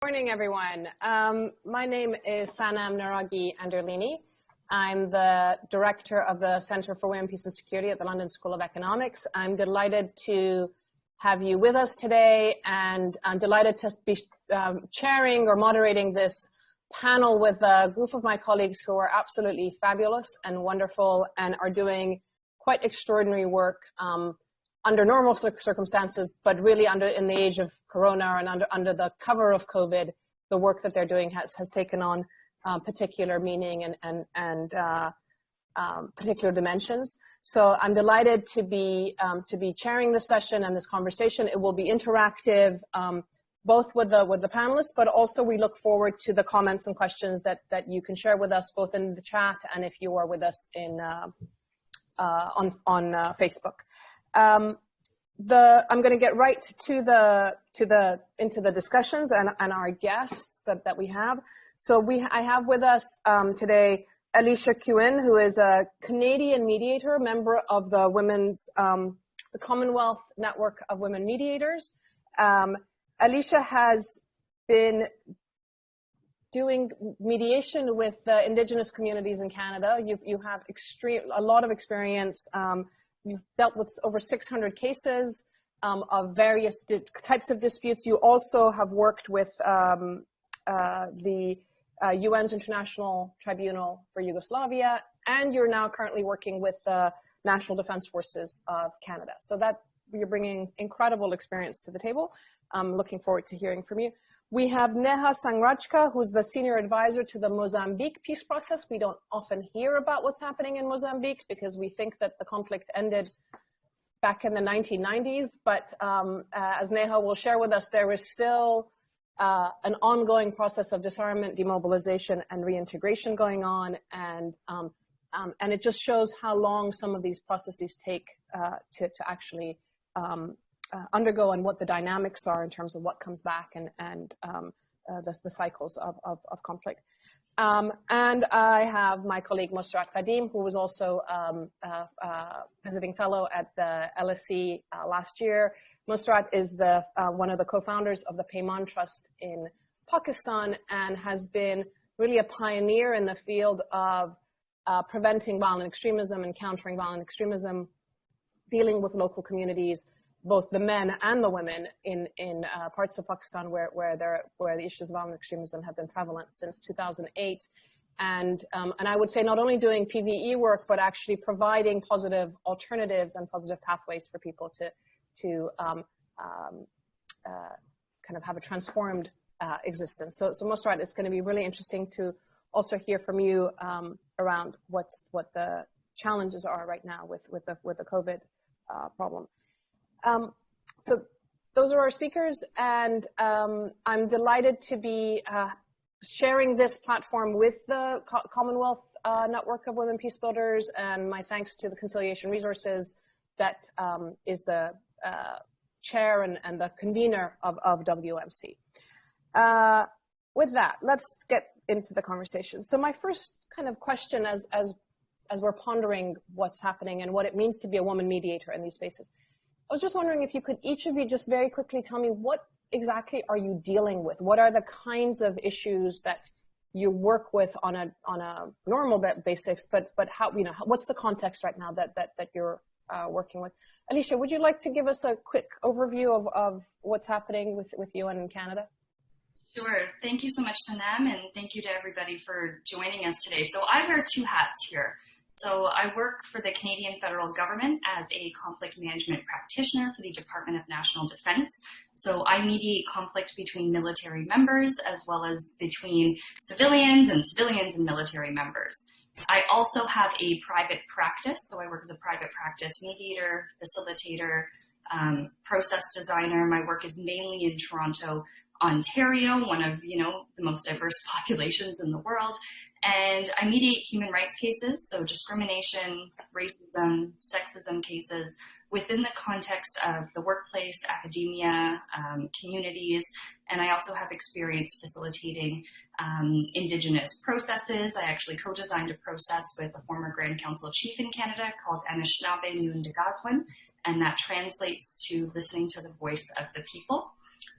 Morning, everyone. My name is Sanam Anderlini. I'm the director of the Center for Women, Peace and Security at the London School of Economics. I'm delighted to have you with us today, and I'm delighted to be chairing or moderating this panel with a group of my colleagues who are absolutely fabulous and wonderful and are doing quite extraordinary work under normal circumstances, but really in the age of Corona and under the cover of COVID, the work that they're doing has taken on particular meaning and particular dimensions. So I'm delighted to be chairing this session and this conversation. It will be interactive, both with the panelists, but also we look forward to the comments and questions that you can share with us, both in the chat and if you are with us on Facebook. I'm going to get right into the discussions and our guests that we have. So I have with us today Alicia Kuin, who is a Canadian mediator, member of the the Commonwealth Network of Women Mediators. Alicia has been doing mediation with the Indigenous communities in Canada. You have a lot of experience. You've dealt with over 600 cases of various types of disputes. You also have worked with the UN's International Tribunal for Yugoslavia, and you're now currently working with the National Defence Forces of Canada. So that you're bringing incredible experience to the table. I'm looking forward to hearing from you. We have Neha Sanghrajka, who's the senior advisor to the Mozambique peace process. We don't often hear about what's happening in Mozambique because we think that the conflict ended back in the 1990s. But as Neha will share with us, there is still an ongoing process of disarmament, demobilization, and reintegration going on. And it just shows how long some of these processes take to actually undergo and what the dynamics are in terms of what comes back and the cycles of conflict. And I have my colleague Mossarat Qadeem, who was also a visiting fellow at the LSE last year. Mossarat is one of the co-founders of the PAIMAN Trust in Pakistan and has been really a pioneer in the field of preventing violent extremism and countering violent extremism, dealing with local communities, both the men and the women in parts of Pakistan where the issues of violent extremism have been prevalent since 2008. And I would say not only doing PVE work, but actually providing positive alternatives and positive pathways for people to kind of have a transformed existence. So Mossarat, it's going to be really interesting to also hear from you around what the challenges are right now with the COVID problem. So those are our speakers, and I'm delighted to be sharing this platform with the Commonwealth Network of Women Peacebuilders, and my thanks to the Conciliation Resources that is the chair and the convener of WMC. With that, let's get into the conversation. So my first kind of question as we're pondering what's happening and what it means to be a woman mediator in these spaces, I was just wondering if you could, each of you, just very quickly tell me what exactly are you dealing with? What are the kinds of issues that you work with on a normal basis, but how, what's the context right now that you're working with? Alicia, would you like to give us a quick overview of what's happening with you and in Canada? Sure. Thank you so much, Sanam, and thank you to everybody for joining us today. So I wear two hats here. So I work for the Canadian federal government as a conflict management practitioner for the Department of National Defence. So I mediate conflict between military members as well as between civilians and military members. I also have a private practice. So I work as a private practice mediator, facilitator, process designer. My work is mainly in Toronto, Ontario, one of the most diverse populations in the world. And I mediate human rights cases, so discrimination, racism, sexism cases within the context of the workplace, academia, communities, and I also have experience facilitating Indigenous processes. I actually co-designed a process with a former Grand Council Chief in Canada called Anishinaabe Nundagazwan, and that translates to listening to the voice of the people.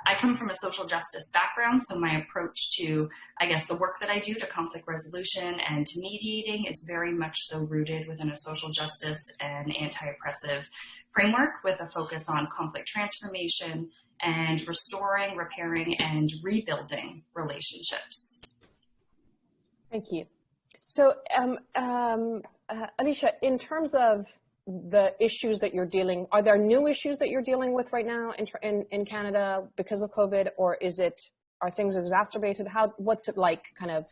I come from a social justice background, so my approach to, I guess, the work that I do to conflict resolution and to mediating is very much so rooted within a social justice and anti-oppressive framework with a focus on conflict transformation and restoring, repairing, and rebuilding relationships. Thank you. So, Alicia, in terms of the issues that you're dealing, are there new issues that you're dealing with right now in Canada because of COVID, or are things exacerbated? What's it like, kind of,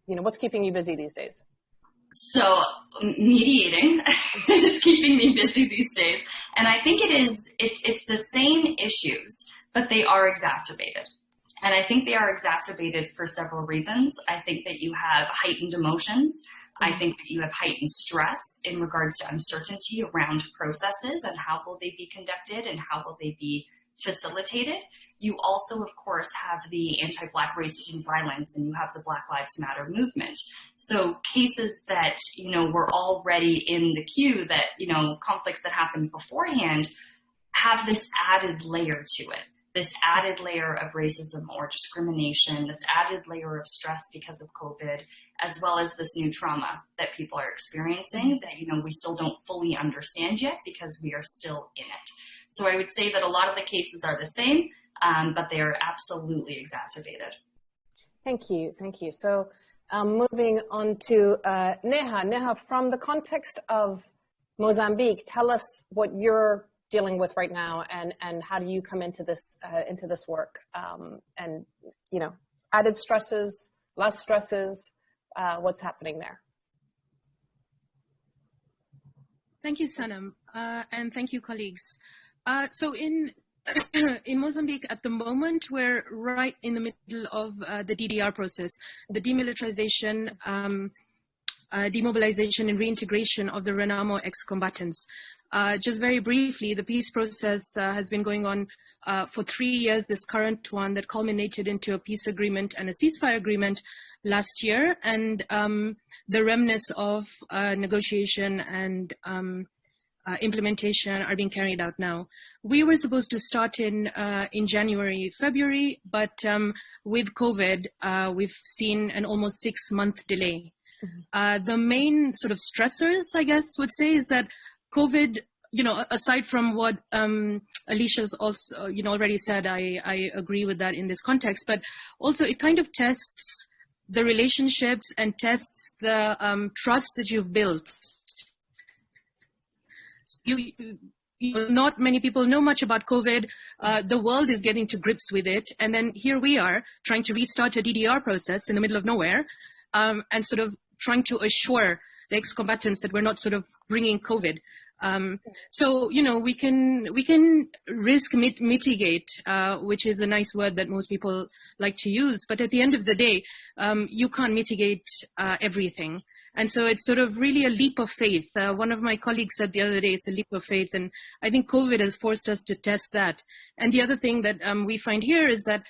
what's keeping you busy these days? So mediating is keeping me busy these days. And I think it's the same issues, but they are exacerbated. And I think they are exacerbated for several reasons. I think that you have heightened emotions. I think that you have heightened stress in regards to uncertainty around processes and how will they be conducted and how will they be facilitated. You also, of course, have the anti-Black racism violence, and you have the Black Lives Matter movement. So cases that, were already in the queue, that, conflicts that happened beforehand, have this added layer to it. This added layer of racism or discrimination, this added layer of stress because of COVID, as well as this new trauma that people are experiencing that, we still don't fully understand yet because we are still in it. So I would say that a lot of the cases are the same, but they are absolutely exacerbated. Thank you. Thank you. So moving on to Neha. Neha, from the context of Mozambique, tell us what you're dealing with right now, and how do you come into this work, and added stresses, less stresses, what's happening there? Thank you, Sanam, and thank you, colleagues. So in Mozambique at the moment, we're right in the middle of the DDR process, the demilitarization, demobilization and reintegration of the Renamo ex-combatants. Just very briefly, the peace process has been going on for 3 years, this current one that culminated into a peace agreement and a ceasefire agreement last year, and the remnants of negotiation and implementation are being carried out now. We were supposed to start in January, February, but with COVID, we've seen an almost 6-month delay. The main sort of stressors, I guess, would say is that COVID, aside from what Alicia's also, already said, I agree with that in this context, but also it kind of tests the relationships and tests the trust that you've built. Not many people know much about COVID. The world is getting to grips with it. And then here we are trying to restart a DDR process in the middle of nowhere, and sort of trying to assure the ex-combatants that we're not sort of bringing COVID. So, we can risk mitigate, which is a nice word that most people like to use. But at the end of the day, you can't mitigate everything. And so it's sort of really a leap of faith. One of my colleagues said the other day, it's a leap of faith. And I think COVID has forced us to test that. And the other thing that we find here is that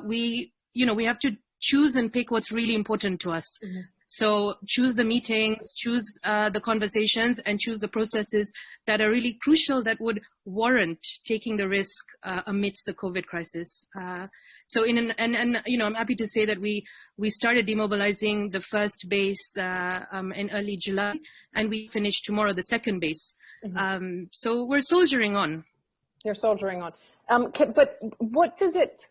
we have to choose and pick what's really important to us. Mm-hmm. So choose the meetings, choose the conversations, and choose the processes that are really crucial, that would warrant taking the risk amidst the COVID crisis. So I'm happy to say that we started demobilizing the first base in early July, and we finish tomorrow the second base. Mm-hmm. So we're soldiering on. You're soldiering on. But what does it...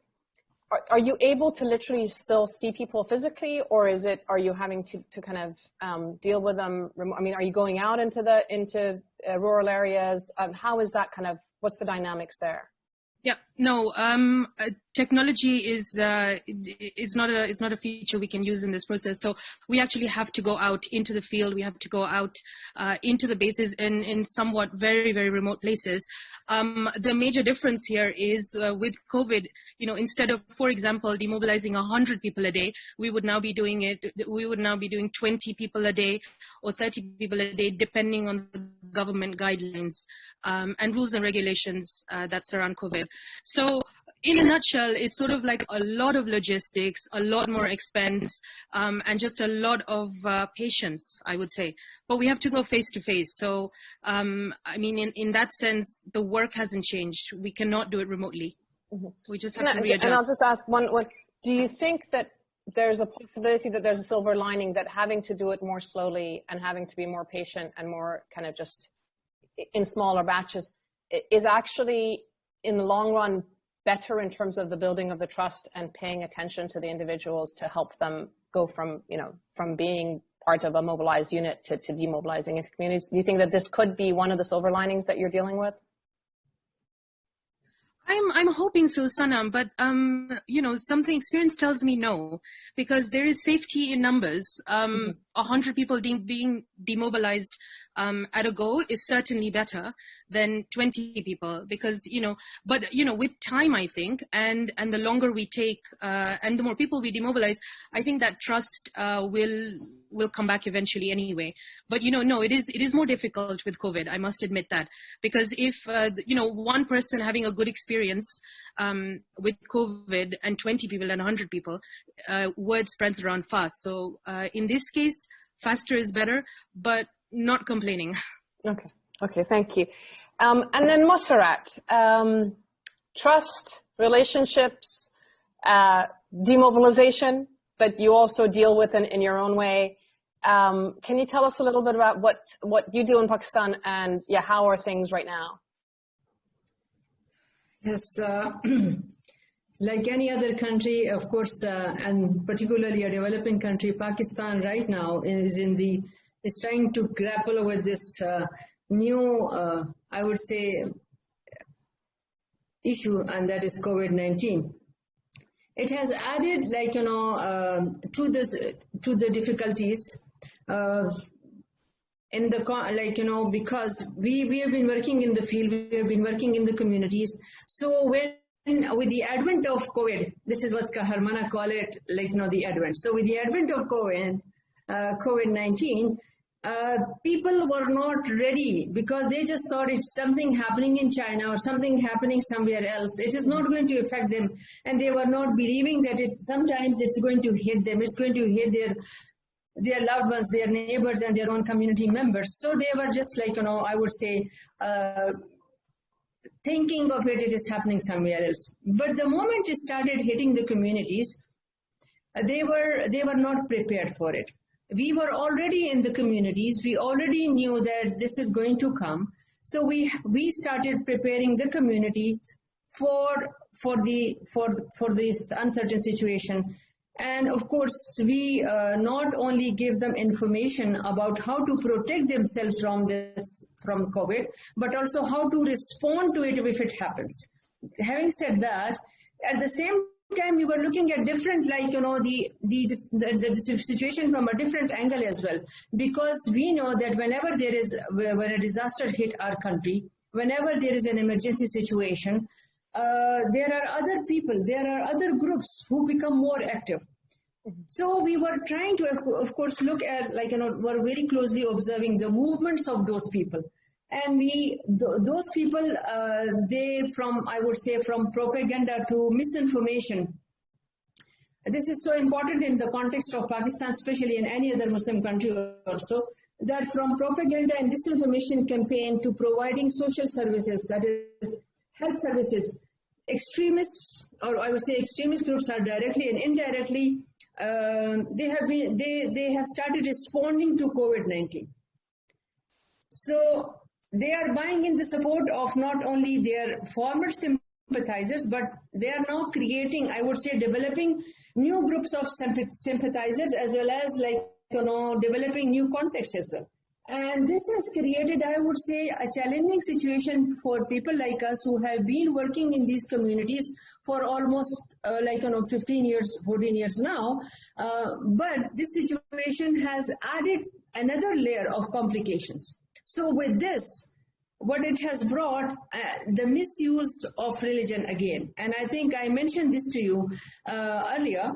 Are you able to literally still see people physically, or are you having to kind of deal with them? I mean, are you going out into rural areas? How is that what's the dynamics there? Yeah, no, technology is not a feature we can use in this process. So we actually have to go out into the field. We have to go out into the bases in somewhat very, very remote places. The major difference here is with COVID, instead of, for example, demobilizing 100 people a day, we would now be doing 20 people a day or 30 people a day, depending on the government guidelines and rules and regulations that surround COVID. So, in a nutshell, it's sort of like a lot of logistics, a lot more expense, and just a lot of patience, I would say. But we have to go face to face. So, I mean, in that sense, the work hasn't changed. We cannot do it remotely. Mm-hmm. We just have to readjust. And I'll just ask one, do you think that there's a possibility that there's a silver lining, that having to do it more slowly and having to be more patient and more kind of just in smaller batches is actually, in the long run, better in terms of the building of the trust and paying attention to the individuals to help them go from, from being part of a mobilized unit to demobilizing into communities? Do you think that this could be one of the silver linings that you're dealing with? I'm hoping so, Sanam, but something experience tells me no, because there is safety in numbers. 100 people being demobilized at a go is certainly better than 20 people, because but with time, I think, and the longer we take and the more people we demobilize, I think that trust will come back eventually anyway. But no, it is more difficult with COVID, I must admit that, because if one person having a good experience with COVID and 20 people and 100 people, word spreads around fast. So in this case, faster is better, but not complaining. Okay, thank you. And then Mossarat, trust, relationships, demobilization that you also deal with in your own way. Can you tell us a little bit about what you do in Pakistan, and how are things right now? Yes, like any other country, of course, and particularly a developing country, Pakistan right now is trying to grapple with this new, I would say, issue, and that is COVID-19. It has added, to the difficulties in the because we have been working in the field, we have been working in the communities. So with the advent of COVID, this is what Harmana call it, the advent. So with the advent of COVID-19, people were not ready, because they just thought it's something happening in China or something happening somewhere else. It is not going to affect them, and they were not believing that sometimes it's going to hit them. It's going to hit their loved ones, their neighbors, and their own community members. So they were just I would say, thinking of it is happening somewhere else. But the moment it started hitting the communities, they were not prepared for it. We were already in the communities. We already knew that this is going to come. So we started preparing the communities for this uncertain situation. And of course, we not only give them information about how to protect themselves from COVID, but also how to respond to it if it happens. Having said that, at the same time, we were looking at different, the situation from a different angle as well, because we know that when a disaster hit our country, whenever there is an emergency situation, there are other people, there are other groups who become more active. So we were trying to, of course, look at, were very closely observing the movements of those people. And those people, I would say, from propaganda to misinformation. This is so important in the context of Pakistan, especially in any other Muslim country also, that from propaganda and disinformation campaign to providing social services, that is health services, extremists, or I would say extremist groups are directly and indirectly, they have started responding to COVID-19. So they are buying in the support of not only their former sympathizers, but they are now creating, I would say, developing new groups of sympathizers, as well as developing new contexts as well. And this has created, I would say, a challenging situation for people like us who have been working in these communities for almost 15 years, 14 years now. But this situation has added another layer of complications. So with this, what it has brought, the misuse of religion again. And I think I mentioned this to you earlier,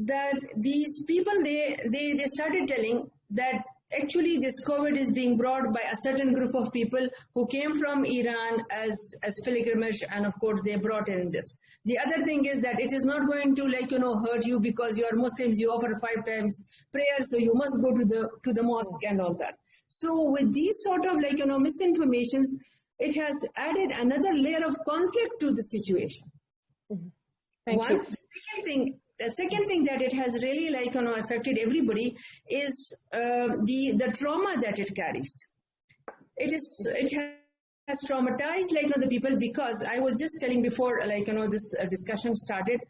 that these people, they started telling that actually this COVID is being brought by a certain group of people who came from Iran as pilgrimage, and of course they brought in this. The other thing is that it is not going to hurt you because you are Muslims, you offer 5 times prayer, so you must go to the mosque and all that. So with these sort of misinformations, it has added another layer of conflict to the situation. Thank you. The second thing that it has really affected everybody is the trauma that it carries. It has traumatized the people, because I was just telling before this discussion started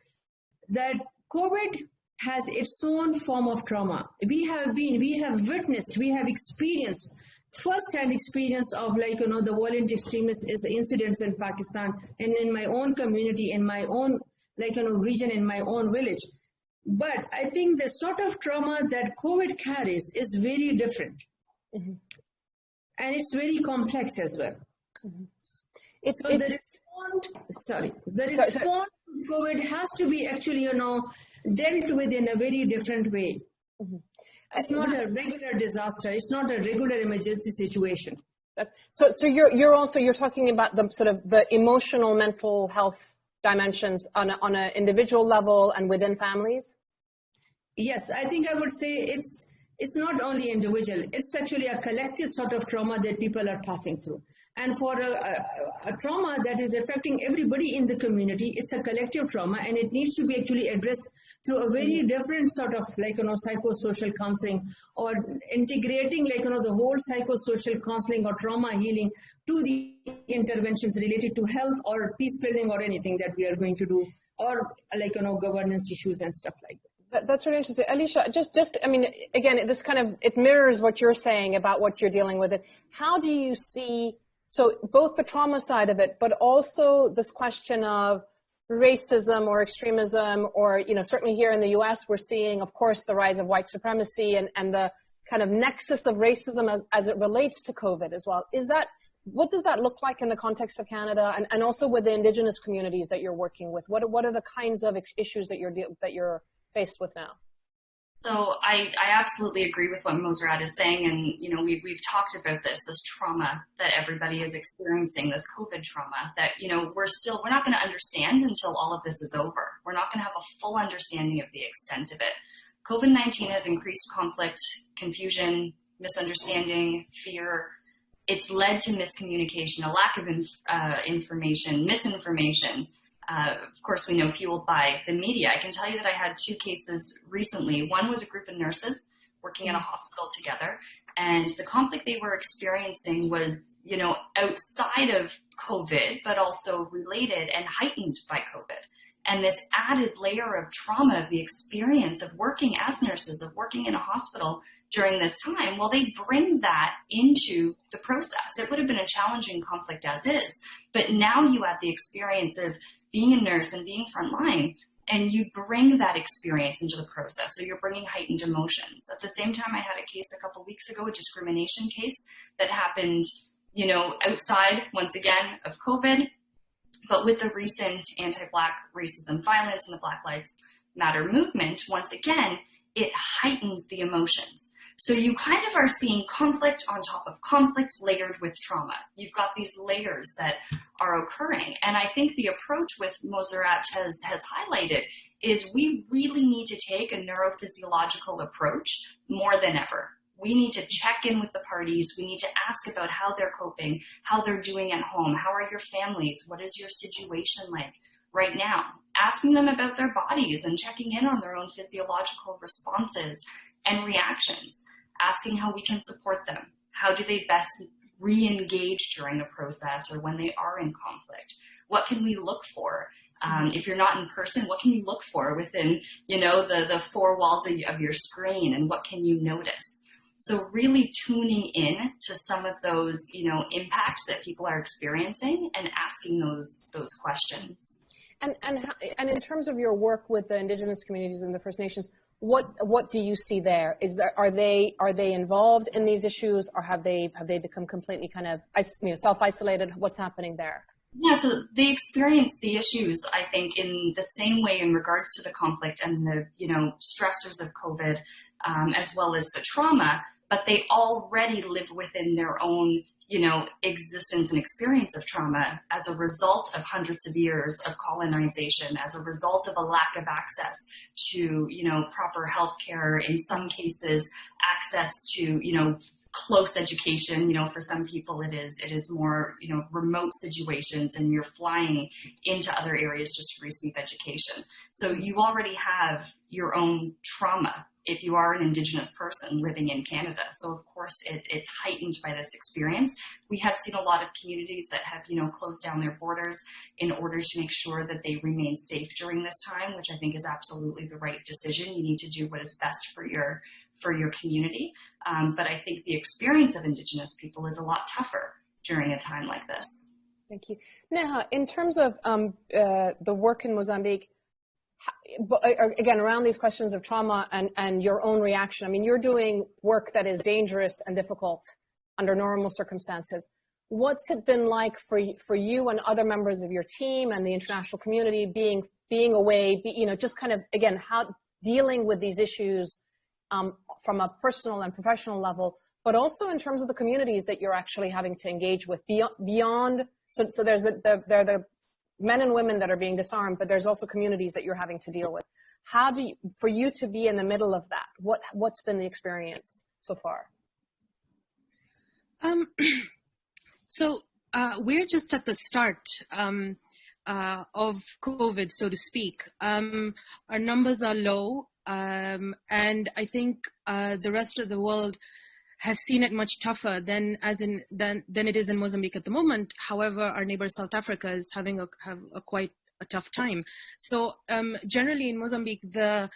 that COVID has its own form of trauma. We have witnessed, we have experienced first-hand experience of the violent extremist incidents in Pakistan and in my own community, in my own region, in my own village. But I think the sort of trauma that COVID carries is very different. Mm-hmm. And it's very complex as well. Mm-hmm. The response to COVID has to be actually, dealt with in a very different way. Mm-hmm. It's not a regular disaster. It's not a regular emergency situation. So you're talking about the sort of the emotional, mental health dimensions on an individual level and within families? Yes, I think I would say it's not only individual, it's actually a collective sort of trauma that people are passing through. And for a trauma that is affecting everybody in the community, it's a collective trauma, and it needs to be actually addressed through a very different sort of psychosocial counseling, or integrating the whole psychosocial counseling or trauma healing to the interventions related to health or peace building or anything that we are going to do, or governance issues and stuff like that. That's really interesting. Alicia, just I mean, again, this it mirrors what you're saying about what you're dealing with. How do you see, so both the trauma side of it, but also this question of racism or extremism, or, certainly here in the US, we're seeing, of course, the rise of white supremacy and the kind of nexus of racism as it relates to COVID as well. What does that look like in the context of Canada, and also with the Indigenous communities that you're working with? What are the kinds of issues that you're faced with now? So I absolutely agree with what Mossarat is saying, and we've talked about this trauma that everybody is experiencing, this COVID trauma that we're not going to understand until all of this is over. We're not going to have a full understanding of the extent of it. COVID-19 has increased conflict, confusion, misunderstanding, fear. It's led to miscommunication, a lack of information, misinformation. Of course, we know fueled by the media. I can tell you that I had 2 cases recently. One was a group of nurses working in a hospital together, and the conflict they were experiencing was, outside of COVID, but also related and heightened by COVID. And this added layer of trauma of the experience of working as nurses, of working in a hospital during this time, well, they bring that into the process. It would have been a challenging conflict as is, but now you add the experience of being a nurse and being frontline, and you bring that experience into the process. So you're bringing heightened emotions. At the same time, I had a case a couple of weeks ago, a discrimination case that happened, outside, once again, of COVID, but with the recent anti-Black racism violence and the Black Lives Matter movement, once again, it heightens the emotions. So you kind of are seeing conflict on top of conflict layered with trauma. You've got these layers that are occurring. And I think the approach with Mossarat has highlighted is we really need to take a neurophysiological approach more than ever. We need to check in with the parties. We need to ask about how they're coping, how they're doing at home. How are your families? What is your situation like right now? Asking them about their bodies and checking in on their own physiological responses and reactions, asking how we can support them. How do they best re-engage during the process or when they are in conflict? What can we look for? If you're not in person, what can you look for within, the 4 walls of your screen, and what can you notice? So really tuning in to some of those, impacts that people are experiencing and asking those questions. And in terms of your work with the Indigenous communities and the First Nations, what do you see there? Are they involved in these issues, or have they become completely kind of self-isolated? What's happening there? Yeah, so they experience the issues, I think, in the same way in regards to the conflict and the stressors of COVID, as well as the trauma. but they already live within their own, existence and experience of trauma as a result of hundreds of years of colonization, as a result of a lack of access to, proper health care, in some cases, access to, close education. For some people it is more, remote situations, and you're flying into other areas just to receive education. So you already have your own trauma if you are an Indigenous person living in Canada. So of course it's heightened by this experience. We have seen a lot of communities that have, closed down their borders in order to make sure that they remain safe during this time, which I think is absolutely the right decision. You need to do what is best for your community. But I think the experience of Indigenous people is a lot tougher during a time like this. Thank you. Neha, in terms of the work in Mozambique, again, around these questions of trauma and your own reaction, I mean, you're doing work that is dangerous and difficult under normal circumstances. What's it been like for you and other members of your team and the international community being away, just kind of, again, how dealing with these issues from a personal and professional level, but also in terms of the communities that you're actually having to engage with beyond, so there's the men and women that are being disarmed, but there's also communities that you're having to deal with. How do you, for you to be in the middle of that, what's been the experience so far? So we're just at the start of COVID, so to speak. Our numbers are low, and I think the rest of the world has seen it much tougher than it is in Mozambique at the moment. However, our neighbor South Africa is having quite a tough time. So generally in Mozambique, the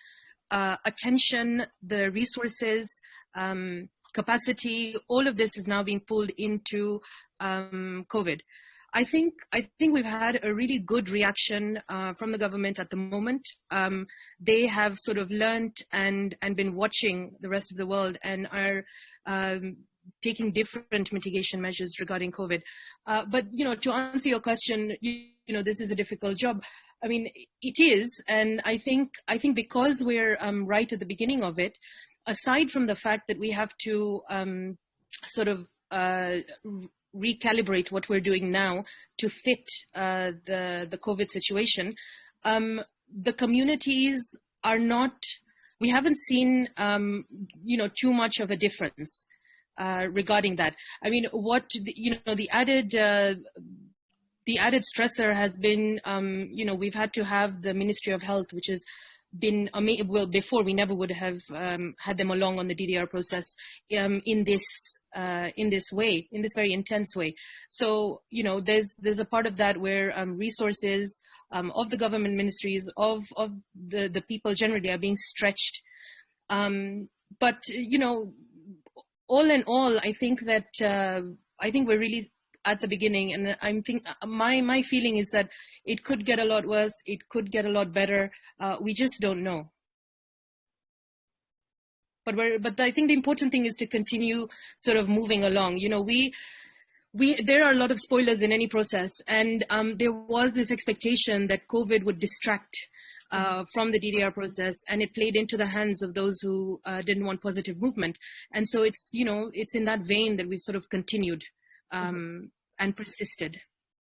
attention, the resources, capacity, all of this is now being pulled into COVID. I think we've had a really good reaction from the government at the moment. They have sort of learned and been watching the rest of the world and are taking different mitigation measures regarding COVID. But to answer your question, this is a difficult job. I mean, it is, and I think because we're right at the beginning of it, aside from the fact that we have to sort of recalibrate what we're doing now to fit the COVID situation, the communities are not. We haven't seen too much of a difference regarding that. I mean, the added stressor has been we've had to have the Ministry of Health, which has been before we never would have had them along on the DDR process in this way, in this very intense way. So there's a part of that where resources of the government ministries of the people generally are being stretched. But all in all, I think that we're really at the beginning, and my feeling is that it could get a lot worse, it could get a lot better. We just don't know. But I think the important thing is to continue sort of moving along. There are a lot of spoilers in any process, and there was this expectation that COVID would distract from the DDR process, and it played into the hands of those who didn't want positive movement. And so it's in that vein that we've sort of continued and persisted.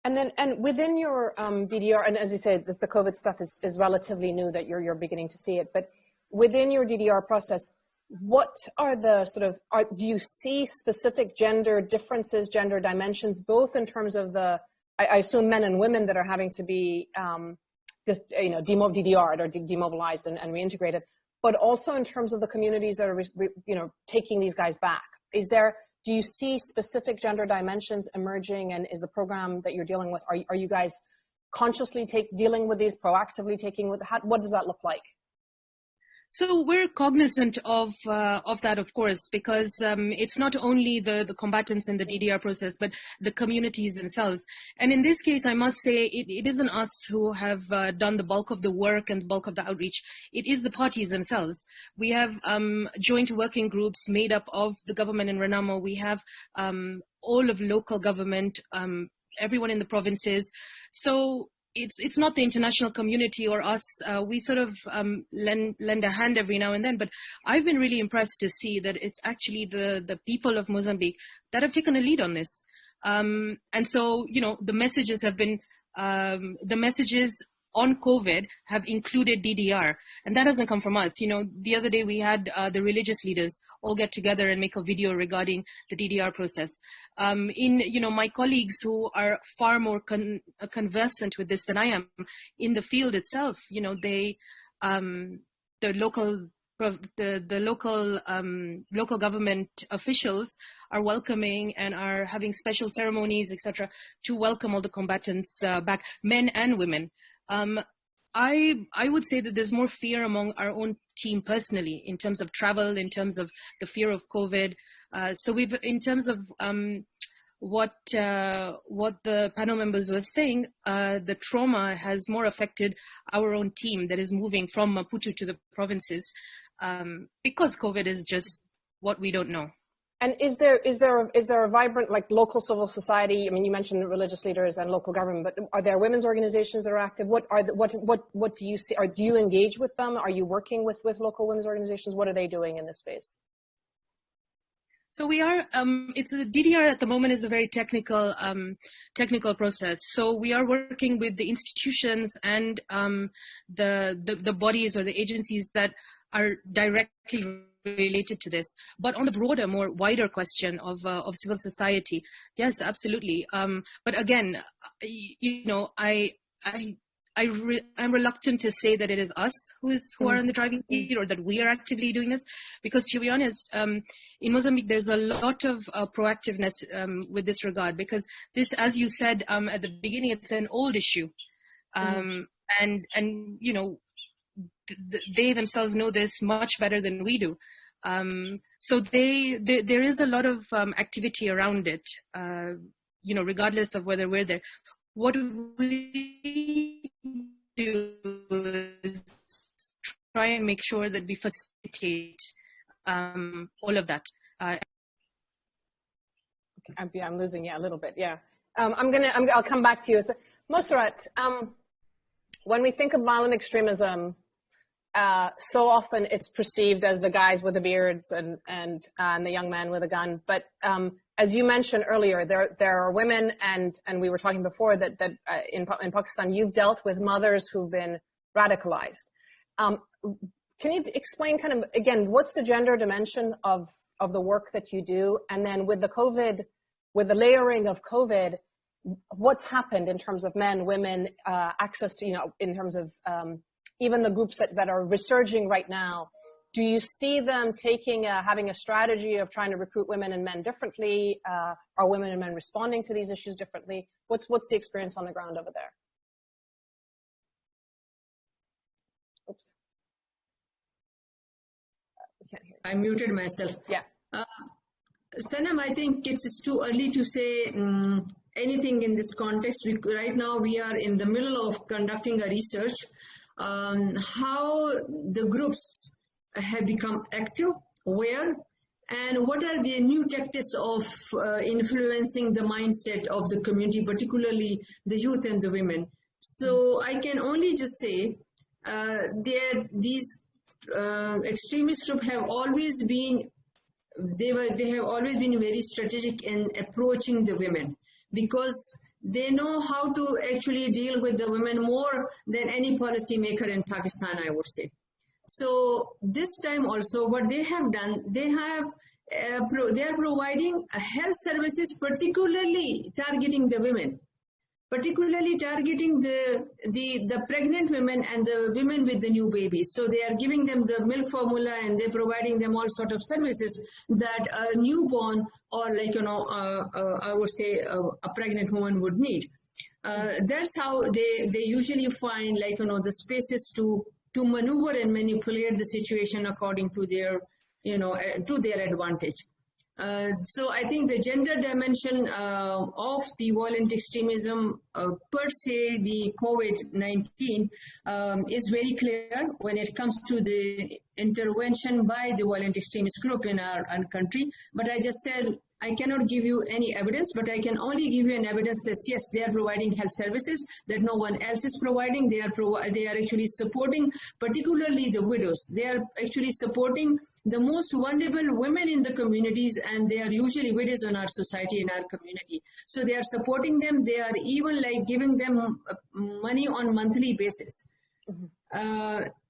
And within your DDR, and as you said, the COVID stuff is relatively new that you're beginning to see it, but within your DDR process, what are the do you see specific gender differences, gender dimensions, both in terms of I assume men and women that are having to be DDR'd or demobilized and reintegrated, but also in terms of the communities that are taking these guys back? Do you see specific gender dimensions emerging, and is the program that you're dealing with, are you guys consciously dealing with these, proactively what does that look like? So we're cognizant of that, of course, because it's not only the combatants in the DDR process, but the communities themselves. And in this case, I must say, it isn't us who have done the bulk of the work and the bulk of the outreach. It is the parties themselves. We have joint working groups made up of the government in Renamo. We have all of local government, everyone in the provinces. So it's not the international community or us. We sort of lend a hand every now and then, but I've been really impressed to see that it's actually the people of Mozambique that have taken a lead on this. And so, the messages have been, the messages on COVID have included DDR, and that hasn't come from us. The other day we had the religious leaders all get together and make a video regarding the DDR process. My colleagues who are far more conversant with this than I am in the field itself, they, the local government officials are welcoming and are having special ceremonies, etc., to welcome all the combatants back, men and women. I would say that there's more fear among our own team personally in terms of travel, in terms of the fear of COVID. So in terms of what the panel members were saying, the trauma has more affected our own team that is moving from Maputo to the provinces because COVID is just what we don't know. And is there a vibrant, like, local civil society? I mean, you mentioned religious leaders and local government, but are there women's organizations that are active? What do you see? Do you engage with them? Are you working with local women's organizations? What are they doing in this space? So we are. It's a DDR at the moment is a very technical process. So we are working with the institutions and the bodies or the agencies that are directly related to this. But on the broader, more wider question of civil society, yes, absolutely. But again, I'm reluctant to say that it is us who are in the driving seat, or that we are actively doing this, because to be honest, in Mozambique there's a lot of proactiveness with this regard, because this, as you said at the beginning, it's an old issue, and they themselves know this much better than we do. So there is a lot of activity around it, regardless of whether we're there. What we do is try and make sure that we facilitate all of that. I'm losing you a little bit. Yeah, I'll come back to you. So, Mossarat, when we think of violent extremism, so often it's perceived as the guys with the beards and the young man with a gun. But as you mentioned earlier, there are women, and we were talking before that in Pakistan you've dealt with mothers who've been radicalized. Can you explain kind of again what's the gender dimension of the work that you do, and then with the layering of COVID, what's happened in terms of men, women, access to, in terms of even the groups that are resurging right now? Do you see them having a strategy of trying to recruit women and men differently? Are women and men responding to these issues differently? What's the experience on the ground over there? Oops. We can't hear you. I muted myself. Yeah. Sanam, I think it's too early to say anything in this context. Right now we are in the middle of conducting a research how the groups have become active, where, and what are the new tactics of influencing the mindset of the community, particularly the youth and the women. So I can only just say these extremist groups have always been, they have always been very strategic in approaching the women, because they know how to actually deal with the women more than any policy maker in Pakistan, I would say. So this time also, what they have done, they are providing health services, particularly targeting the women, particularly targeting the pregnant women and the women with the new babies. So they are giving them the milk formula, and they're providing them all sort of services that a newborn, or I would say a pregnant woman would need. That's how they usually find the spaces to maneuver and manipulate the situation according to their advantage. So I think the gender dimension of the violent extremism per se, the COVID-19 is very clear when it comes to the intervention by the violent extremist group in our country. But I I cannot give you any evidence, but I can only give you an evidence that yes, they are providing health services that no one else is providing. They are actually supporting, particularly the widows. They are actually supporting the most vulnerable women in the communities, and they are usually widows in our society, in our community. So they are supporting them. They are even like giving them money on monthly basis.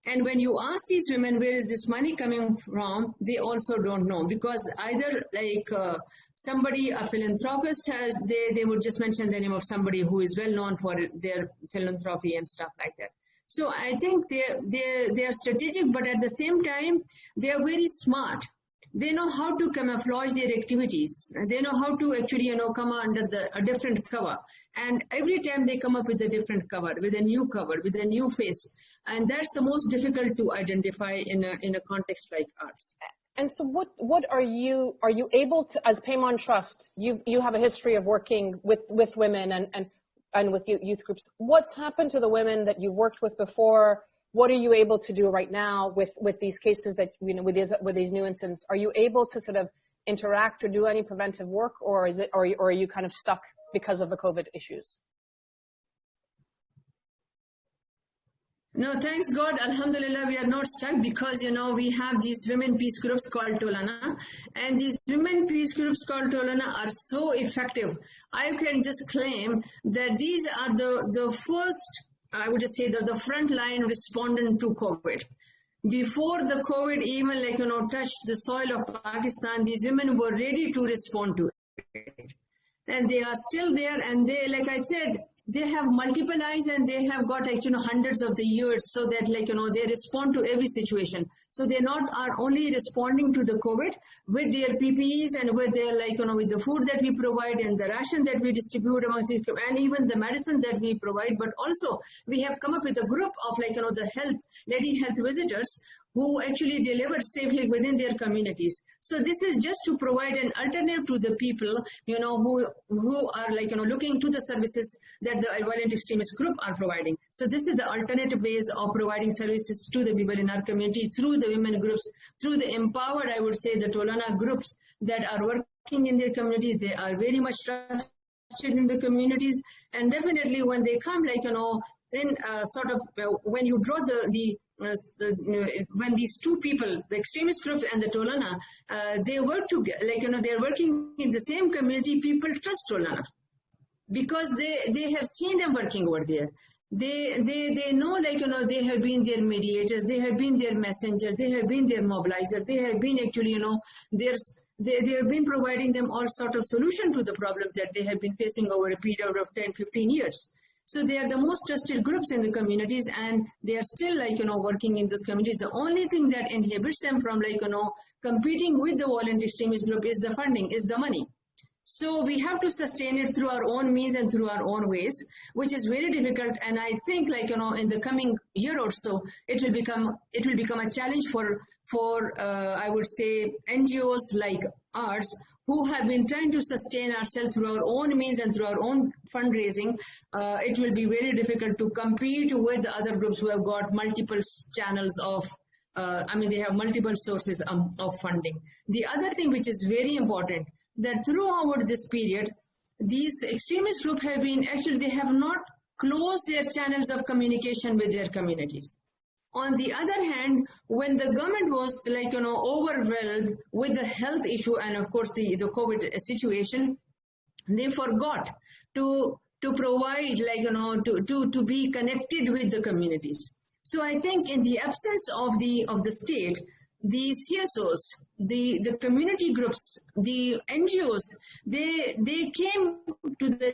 And when you ask these women, where is this money coming from, they also don't know, because either like somebody, a philanthropist has, they would just mention the name of somebody who is well known for their philanthropy and stuff like that. So I think they are strategic, but at the same time, they are very smart. They know how to camouflage their activities. They know how to actually, come under a different cover. And every time they come up with a different cover, with a new cover, with a new face. And that's the most difficult to identify in a context like ours. And so what are you able to, as PAIMAN Trust, you have a history of working with women and with youth groups. What's happened to the women that you've worked with before? What are you able to do right now with these cases that, with these new incidents? Are you able to sort of interact or do any preventive work, or are you kind of stuck because of the COVID issues? No, thanks God, Alhamdulillah, we are not stuck, because, we have these women peace groups called Tolana, and these women peace groups called Tolana are so effective. I can just claim that these are the first, I would just say, the frontline respondent to COVID. Before the COVID even touched the soil of Pakistan, these women were ready to respond to it. And they are still there, and they, like I said, they have multiple eyes, and they have got hundreds of the years, so that they respond to every situation. So they are only responding to the COVID with their PPEs and with their with the food that we provide and the ration that we distribute amongst these, and even the medicine that we provide. But also we have come up with a group of the lady health visitors who actually deliver safely within their communities. So this is just to provide an alternative to the people, who are looking to the services that the violent extremist group are providing. So this is the alternative ways of providing services to the people in our community through the women groups, through the empowered, I would say, the Tolana groups that are working in their communities. They are very much trusted in the communities, and definitely when they come, then sort of when you draw when these two people, the extremist groups and the Tolana, they work together, they're working in the same community, people trust Tolana because they have seen them working over there. They know, they have been their mediators, they have been their messengers, they have been their mobilizers, they have been actually, they have been providing them all sort of solution to the problems that they have been facing over a period of 10, 15 years. So they are the most trusted groups in the communities, and they are still working in those communities. The only thing that inhibits them from competing with the violent extremist group is the funding, is the money. So we have to sustain it through our own means and through our own ways, which is very difficult. And I think in the coming year or so, it will become a challenge for I would say NGOs like ours, who have been trying to sustain ourselves through our own means and through our own fundraising. It will be very difficult to compete with the other groups who have got multiple channels of, they have multiple sources of funding. The other thing which is very important, that throughout this period, these extremist groups have been, they have not closed their channels of communication with their communities. On the other hand, when the government was overwhelmed with the health issue and of course the COVID situation, they forgot to provide to be connected with the communities. So I think in the absence of the state, the CSOs, the community groups, the NGOs, they came to the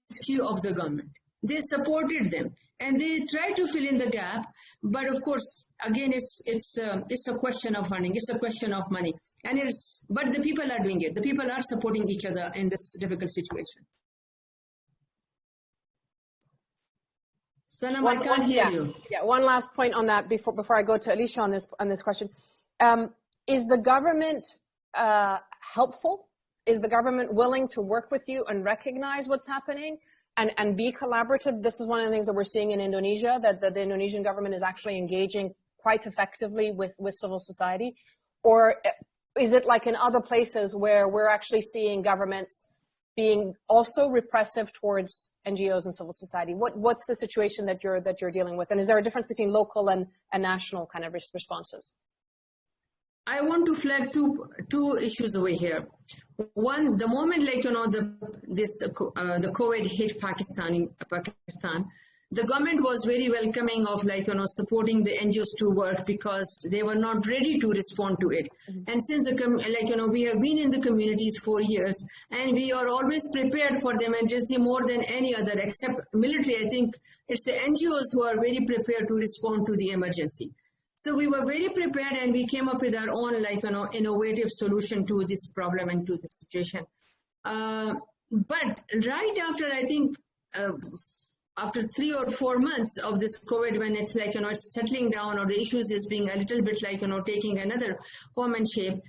rescue of the government. They supported them and they tried to fill in the gap, but of course, again, it's a question of funding, it's a question of money, but the people are doing it. The people are supporting each other in this difficult situation. Sanam, I can't hear you. Yeah, one last point on that before I go to Alicia on this question. Is the government helpful? Is the government willing to work with you and recognize what's happening and be collaborative? This is one of the things that we're seeing in Indonesia, that the Indonesian government is actually engaging quite effectively with civil society. Or is it like in other places where we're actually seeing governments being also repressive towards NGOs and civil society? What's the situation that you're dealing with? And is there a difference between local and national kind of responses? I want to flag two issues over here. One, the moment the COVID hit Pakistan, the government was very welcoming of supporting the NGOs to work because they were not ready to respond to it. Mm-hmm. And since we have been in the communities for years, and we are always prepared for the emergency more than any other, except military. I think it's the NGOs who are very prepared to respond to the emergency. So we were very prepared, and we came up with our own innovative solution to this problem and to this situation. But right after, I think, after 3 or 4 months of this COVID, when it's it's settling down, or the issues is being a little bit taking another form and shape,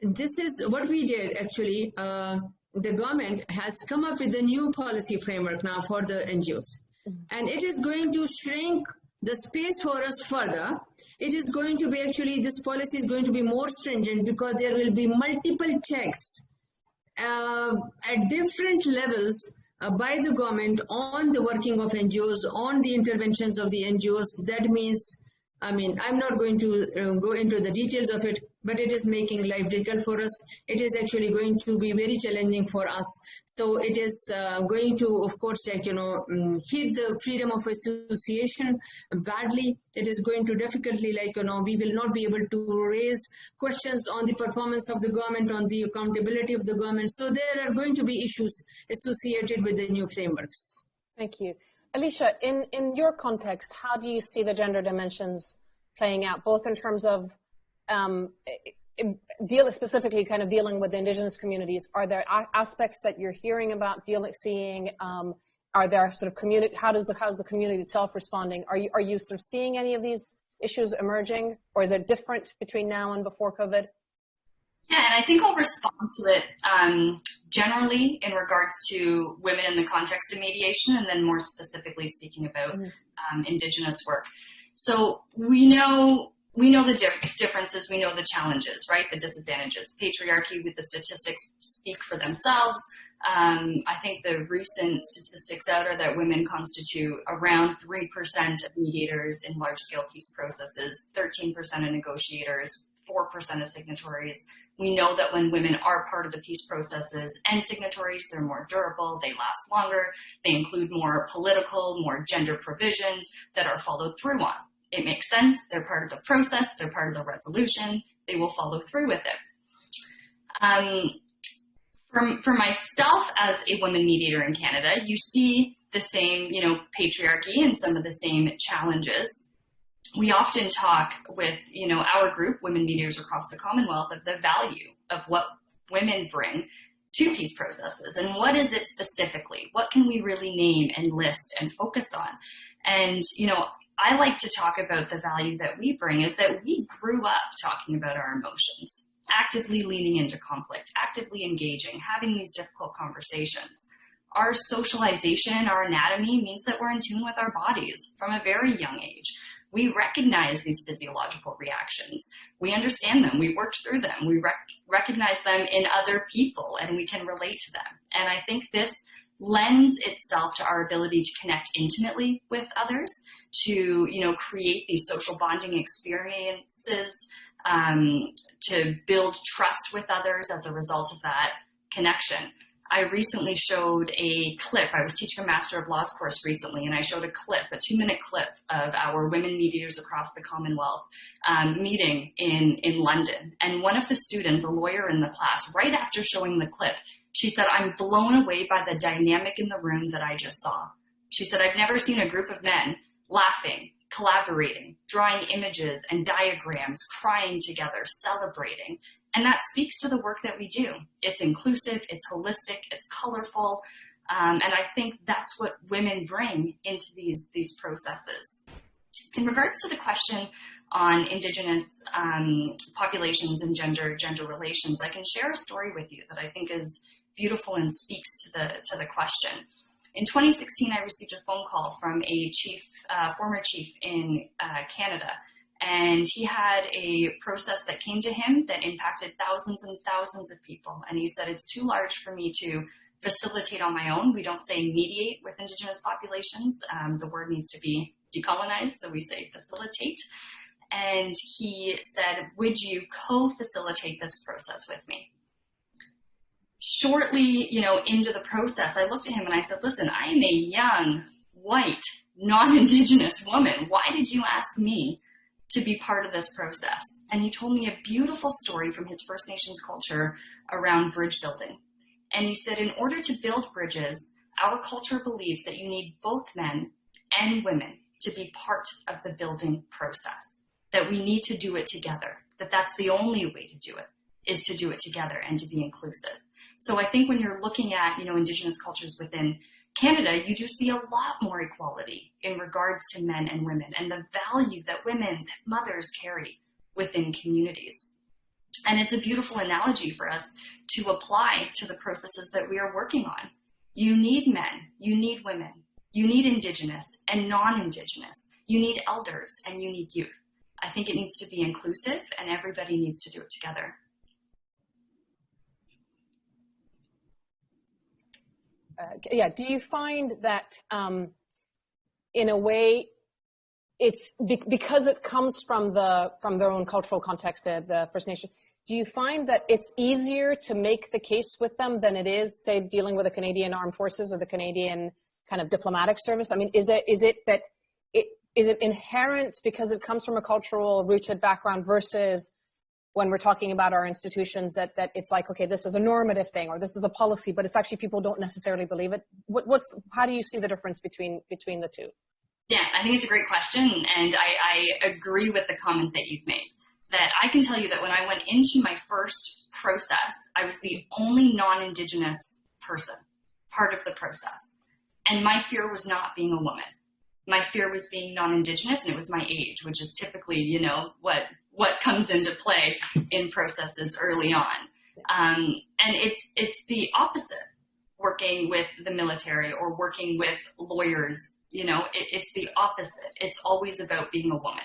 this is what we did actually. The government has come up with a new policy framework now for the NGOs, and it is going to shrink the space for us further. It is going to be this policy is going to be more stringent because there will be multiple checks at different levels by the government on the working of NGOs, on the interventions of the NGOs. That means, I'm not going to go into the details of it, but it is making life difficult for us. It is actually going to be very challenging for us. So it is going to, of course, hit the freedom of association badly. It is going to definitely, we will not be able to raise questions on the performance of the government, on the accountability of the government. So there are going to be issues associated with the new frameworks. Thank you. Alicia, in your context, how do you see the gender dimensions playing out, both in terms of specifically kind of dealing with the indigenous communities? Are there aspects that you're hearing about seeing? Are there sort of community? How's the community itself responding? Are you sort of seeing any of these issues emerging, or is it different between now and before COVID? Yeah, and I think I'll respond to it generally in regards to women in the context of mediation, and then more specifically speaking about indigenous work. So we know the differences, we know the challenges, right? The disadvantages. Patriarchy, with the statistics speak for themselves. I think the recent statistics out are that women constitute around 3% of mediators in large-scale peace processes, 13% of negotiators, 4% of signatories. We know that when women are part of the peace processes and signatories, they're more durable, they last longer, they include more political, more gender provisions that are followed through on. It makes sense, they're part of the process, they're part of the resolution, they will follow through with it. For myself as a women mediator in Canada, you see the same, patriarchy and some of the same challenges. We often talk with, our group, Women Mediators across the Commonwealth, of the value of what women bring to peace processes. And what is it specifically? What can we really name and list and focus on? And, I like to talk about the value that we bring is that we grew up talking about our emotions, actively leaning into conflict, actively engaging, having these difficult conversations. Our socialization, our anatomy means that we're in tune with our bodies from a very young age. We recognize these physiological reactions. We understand them. We worked through them. We recognize them in other people, and we can relate to them. And I think this lends itself to our ability to connect intimately with others, to create these social bonding experiences, to build trust with others as a result of that connection. I recently showed a clip. I was teaching a Master of Laws course recently, and I showed a 2-minute clip of our women mediators across the Commonwealth meeting in London. And one of the students, a lawyer in the class, right after showing the clip, she said, "I'm blown away by the dynamic in the room that I just saw." She said, "I've never seen a group of men laughing, collaborating, drawing images and diagrams, crying together, celebrating. And that speaks to the work that we do. It's inclusive, it's holistic, it's colorful. And I think that's what women bring into these processes. In regards to the question on Indigenous populations and gender relations, I can share a story with you that I think is beautiful and speaks to the question. In 2016, I received a phone call from a former chief in Canada, And he had a process that came to him that impacted thousands and thousands of people. And he said, it's too large for me to facilitate on my own. We don't say mediate with Indigenous populations. The word needs to be decolonized, so we say facilitate. And he said, would you co-facilitate this process with me? Shortly, into the process, I looked at him and I said, listen, I am a young, white, non-Indigenous woman. Why did you ask me to be part of this process? And he told me a beautiful story from his First Nations culture around bridge building. And he said, in order to build bridges, our culture believes that you need both men and women to be part of the building process, that we need to do it together, that that's the only way to do it, is to do it together and to be inclusive. So I think when you're looking at, Indigenous cultures within Canada, you do see a lot more equality in regards to men and women and the value that women, that mothers carry within communities. And it's a beautiful analogy for us to apply to the processes that we are working on. You need men, you need women, you need Indigenous and non-Indigenous, you need elders and you need youth. I think it needs to be inclusive and everybody needs to do it together. Do you find that in a way it's because it comes from their own cultural context, the First Nation, do you find that it's easier to make the case with them than it is, say, dealing with the Canadian Armed Forces or the Canadian kind of diplomatic service? I mean, is it inherent because it comes from a cultural rooted background versus when we're talking about our institutions that it's like, okay, this is a normative thing or this is a policy, but it's actually people don't necessarily believe it. How do you see the difference between the two? Yeah, I think it's a great question. And I agree with the comment that you've made, that I can tell you that when I went into my first process, I was the only non-Indigenous person, part of the process. And my fear was not being a woman. My fear was being non-Indigenous, and it was my age, which is typically, what comes into play in processes early on. And it's the opposite, working with the military or working with lawyers, it's the opposite. It's always about being a woman.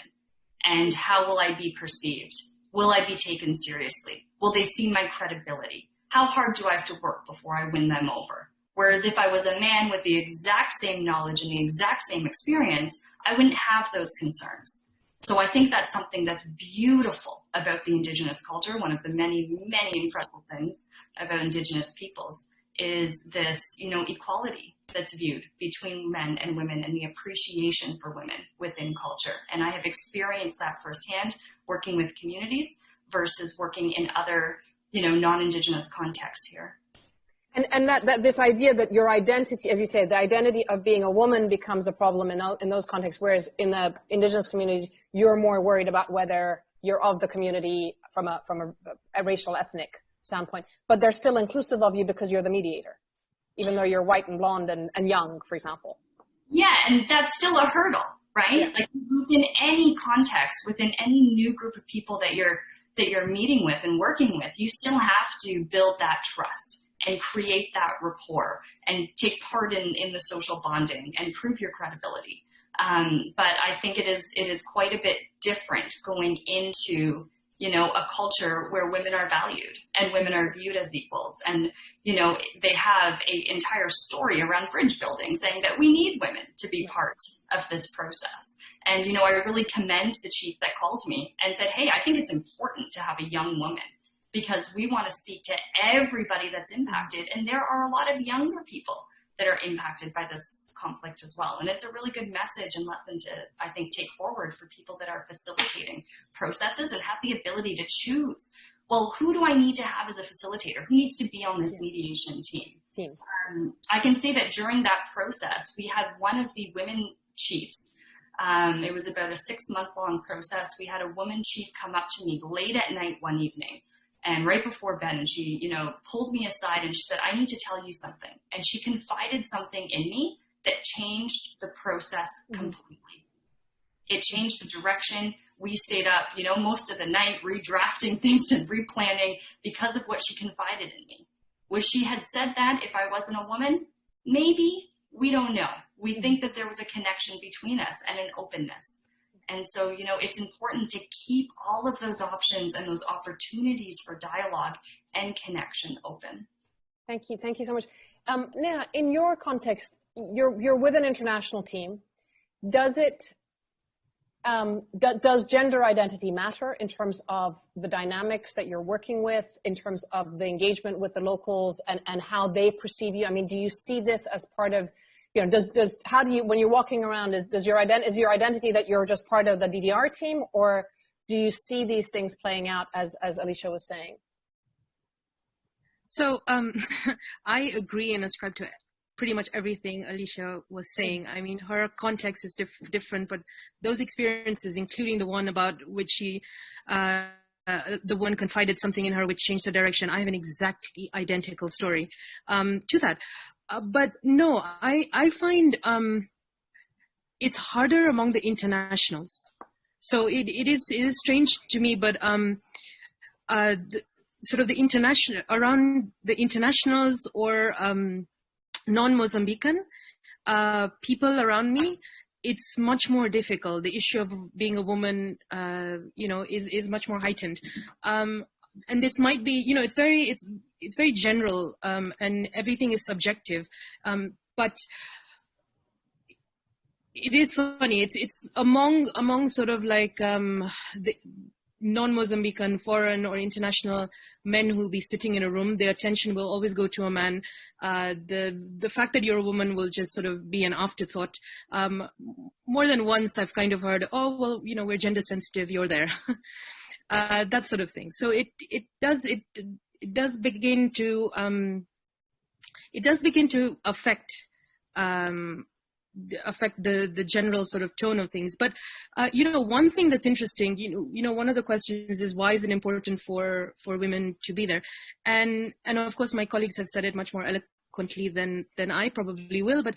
And how will I be perceived? Will I be taken seriously? Will they see my credibility? How hard do I have to work before I win them over? Whereas if I was a man with the exact same knowledge and the exact same experience, I wouldn't have those concerns. So I think that's something that's beautiful about the Indigenous culture. One of the many, many incredible things about Indigenous peoples is this, equality that's viewed between men and women and the appreciation for women within culture. And I have experienced that firsthand working with communities versus working in other, non-Indigenous contexts here. And that this idea that your identity, as you say, the identity of being a woman becomes a problem in those contexts, whereas in the Indigenous communities, you're more worried about whether you're of the community from a racial, ethnic standpoint, but they're still inclusive of you because you're the mediator, even though you're white and blonde and young, for example. Yeah, and that's still a hurdle, right? Yeah. Like within any context, within any new group of people that you're meeting with and working with, you still have to build that trust and create that rapport and take part in the social bonding and prove your credibility. But I think it is quite a bit different going into, a culture where women are valued and women are viewed as equals. And, they have an entire story around bridge building saying that we need women to be part of this process. And, I really commend the chief that called me and said, hey, I think it's important to have a young woman because we want to speak to everybody that's impacted. And there are a lot of younger people that are impacted by this conflict as well. And it's a really good message and lesson to, I think, take forward for people that are facilitating processes and have the ability to choose, well, who do I need to have as a facilitator? Who needs to be on this mediation team? I can say that during that process, we had one of the women chiefs. It was about a 6-month-long process. We had a woman chief come up to me late at night one evening and right before bed, and she, pulled me aside and she said, I need to tell you something. And she confided something in me that changed the process completely. It changed the direction. We stayed up, most of the night redrafting things and replanning because of what she confided in me. Would she had said that if I wasn't a woman? Maybe. We don't know. We think that there was a connection between us and an openness. And so, you know, it's important to keep all of those options and those opportunities for dialogue and connection open. Thank you. Thank you so much. Neha, in your context, you're with an international team. Does it, does gender identity matter in terms of the dynamics that you're working with, in terms of the engagement with the locals and how they perceive you? I mean, do you see this as part of, you know, how do you, when you're walking around, is your identity that you're just part of the DDR team, or do you see these things playing out as Alicia was saying? So I agree and ascribe to pretty much everything Alicia was saying. I mean, her context is different, but those experiences, including the one about which she, the one confided something in her which changed her direction, I have an exactly identical story to that. But no, I find it's harder among the internationals. So it is strange to me, but sort of the international, around the internationals or non-Mozambican people around me, it's much more difficult. The issue of being a woman, you know, is much more heightened. And this might be, you know, it's very general, and everything is subjective. But it is funny. It's among sort of like the non-Mozambican, foreign or international men who will be sitting in a room, their attention will always go to a man. The fact that you're a woman will just sort of be an afterthought. More than once I've kind of heard, oh, well, you know, we're gender sensitive, you're there. That sort of thing. So it does begin to affect the general sort of tone of things. But you know, one thing that's interesting, you know, one of the questions is, why is it important for women to be there? And of course my colleagues have said it much more eloquently than I probably will, but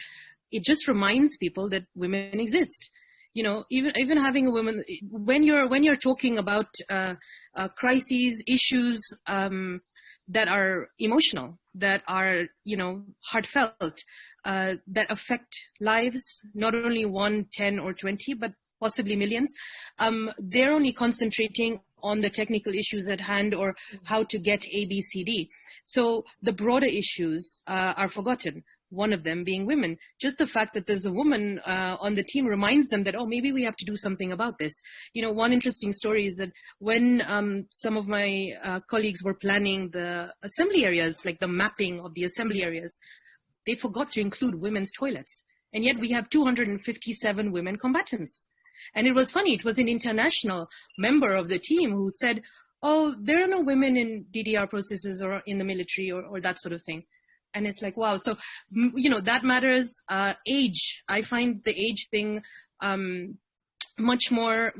it just reminds people that women exist. You know, even having a woman, when you're talking about crises, issues that are emotional, that are, you know, heartfelt, that affect lives, not only 1, 10, or 20, but possibly millions, they're only concentrating on the technical issues at hand or how to get A, B, C, D. So the broader issues are forgotten. One of them being women. Just the fact that there's a woman on the team reminds them that, oh, maybe we have to do something about this. You know, one interesting story is that when some of my colleagues were planning the assembly areas, like the mapping of the assembly areas, they forgot to include women's toilets. And yet we have 257 women combatants. And it was funny, it was an international member of the team who said, oh, there are no women in DDR processes or in the military or that sort of thing. And it's like, wow. So, you know, that matters. Age, I find the age thing much more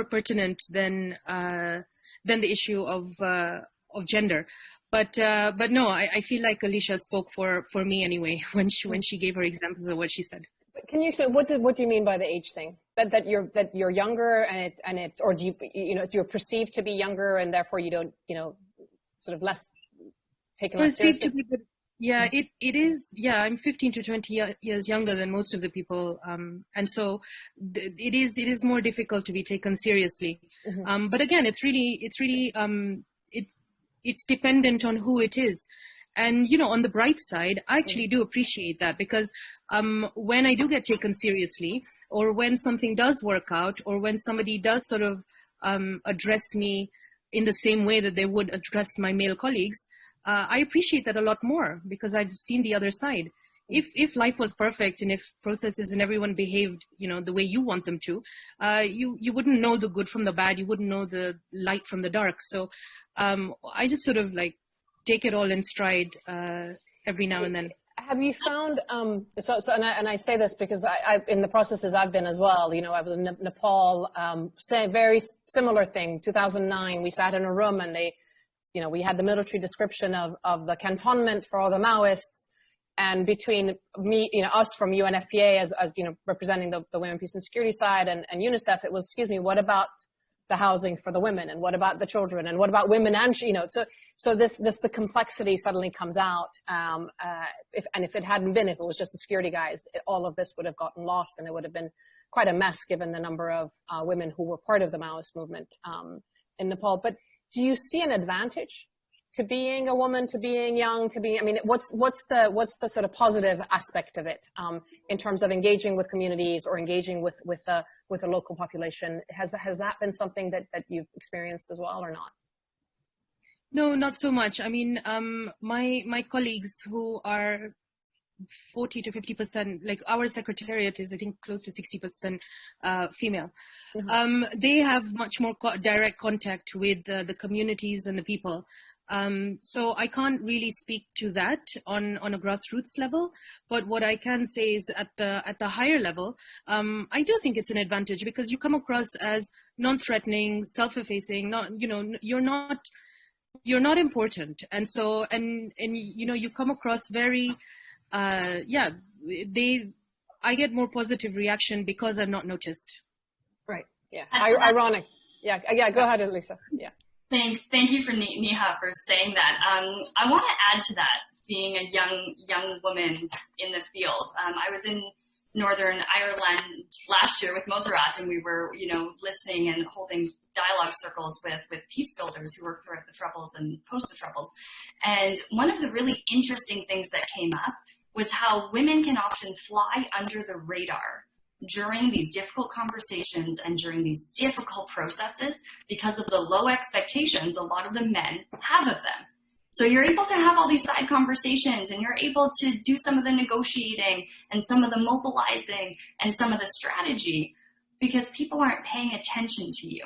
pertinent than the issue of gender. But no, I feel like Alicia spoke for me anyway when she gave her examples of what she said. Can you explain what do you mean by the age thing? That you're younger and it or do you know, you're perceived to be younger and therefore you don't, you know, sort of less taken less seriously? Yeah, it is. Yeah, I'm 15 to 20 years younger than most of the people, and so it is more difficult to be taken seriously. Mm-hmm. But again, it's dependent on who it is. And you know, on the bright side, I actually do appreciate that, because when I do get taken seriously, or when something does work out, or when somebody does sort of address me in the same way that they would address my male colleagues, I appreciate that a lot more, because I've seen the other side. If life was perfect and if processes and everyone behaved, you know, the way you want them to, you wouldn't know the good from the bad. You wouldn't know the light from the dark. So I just sort of like take it all in stride every now and then. Have you found, and I say this because I in the processes I've been as well, you know, I was in Nepal, saying very similar thing, 2009, we sat in a room and they, you know, we had the military description of the cantonment for all the Maoists, and between me, you know, us from UNFPA as you know, representing the Women, Peace and Security side and UNICEF, it was, excuse me, what about the housing for the women, and what about the children, and what about women, and you know, so this the complexity suddenly comes out. If it hadn't been, if it was just the security guys, all of this would have gotten lost, and it would have been quite a mess given the number of women who were part of the Maoist movement in Nepal. But do you see an advantage to being a woman, to being young, to being, I mean, what's the sort of positive aspect of it in terms of engaging with communities or engaging with the local population? Has that been something that you've experienced as well or not? No, not so much. I mean, my colleagues who are 40 to 50%, like our secretariat is, I think, close to 60% female. Mm-hmm. They have much more direct contact with the communities and the people. So I can't really speak to that on a grassroots level, but what I can say is at the higher level, I do think it's an advantage because you come across as non-threatening, self-effacing, you're not important, and so you come across very I get more positive reaction because I'm not noticed. Right. Yeah. Ironic. Yeah. Go ahead, Alicia. Yeah. Thanks. Thank you for Neha for saying that. I want to add to that, being a young woman in the field. I was in Northern Ireland last year with Mossarat, and we were, listening and holding dialogue circles with peacebuilders who worked throughout the Troubles and post the Troubles. And one of the really interesting things that came up was how women can often fly under the radar during these difficult conversations and during these difficult processes because of the low expectations a lot of the men have of them. So you're able to have all these side conversations and you're able to do some of the negotiating and some of the mobilizing and some of the strategy because people aren't paying attention to you.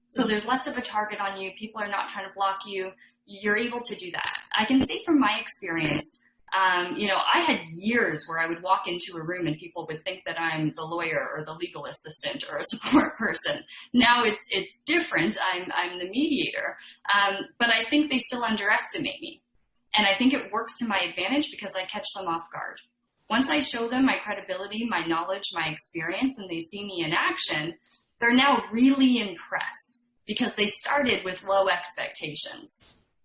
So there's less of a target on you. People are not trying to block you. You're able to do that. I can say from my experience, I had years where I would walk into a room and people would think that I'm the lawyer or the legal assistant or a support person. Now it's different. I'm the mediator. But I think they still underestimate me. And I think it works to my advantage because I catch them off guard. Once I show them my credibility, my knowledge, my experience, and they see me in action, they're now really impressed because they started with low expectations.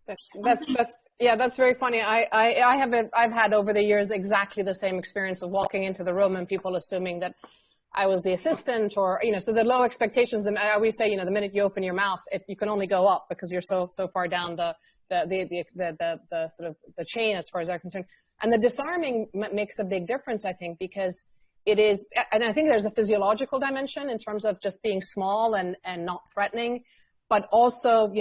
That's very funny. I've had over the years exactly the same experience of walking into the room and people assuming that I was the assistant or, so the low expectations, I always say, the minute you open your mouth, you can only go up because you're so far down the sort of the chain as far as they're concerned. And the disarming makes a big difference, I think, because it is, and I think there's a physiological dimension in terms of just being small and not threatening. But also,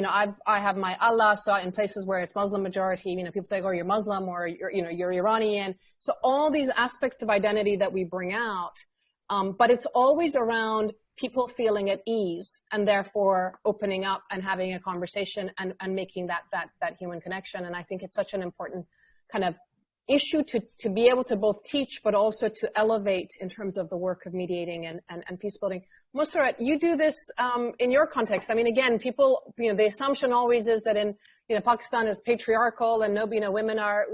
I have my Allah, so in places where it's Muslim majority, people say, oh, you're Muslim or you're Iranian. So all these aspects of identity that we bring out, but it's always around people feeling at ease and therefore opening up and having a conversation and making that human connection. And I think it's such an important kind of issue to be able to both teach, but also to elevate in terms of the work of mediating and peace building. Mossarat, you do this in your context. I mean, again, people, the assumption always is that in, Pakistan is patriarchal and women are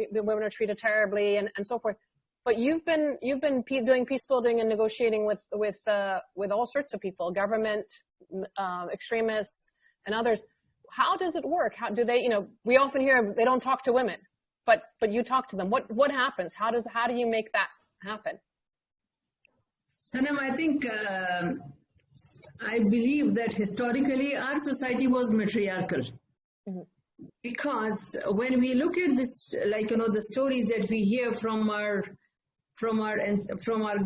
treated terribly and so forth. But you've been doing peace building and negotiating with all sorts of people, government, extremists, and others. How does it work? How do they? We often hear they don't talk to women, but you talk to them. What happens? How do you make that happen? Sanam, I think I believe that historically our society was matriarchal. Mm-hmm. Because when we look at this, the stories that we hear from our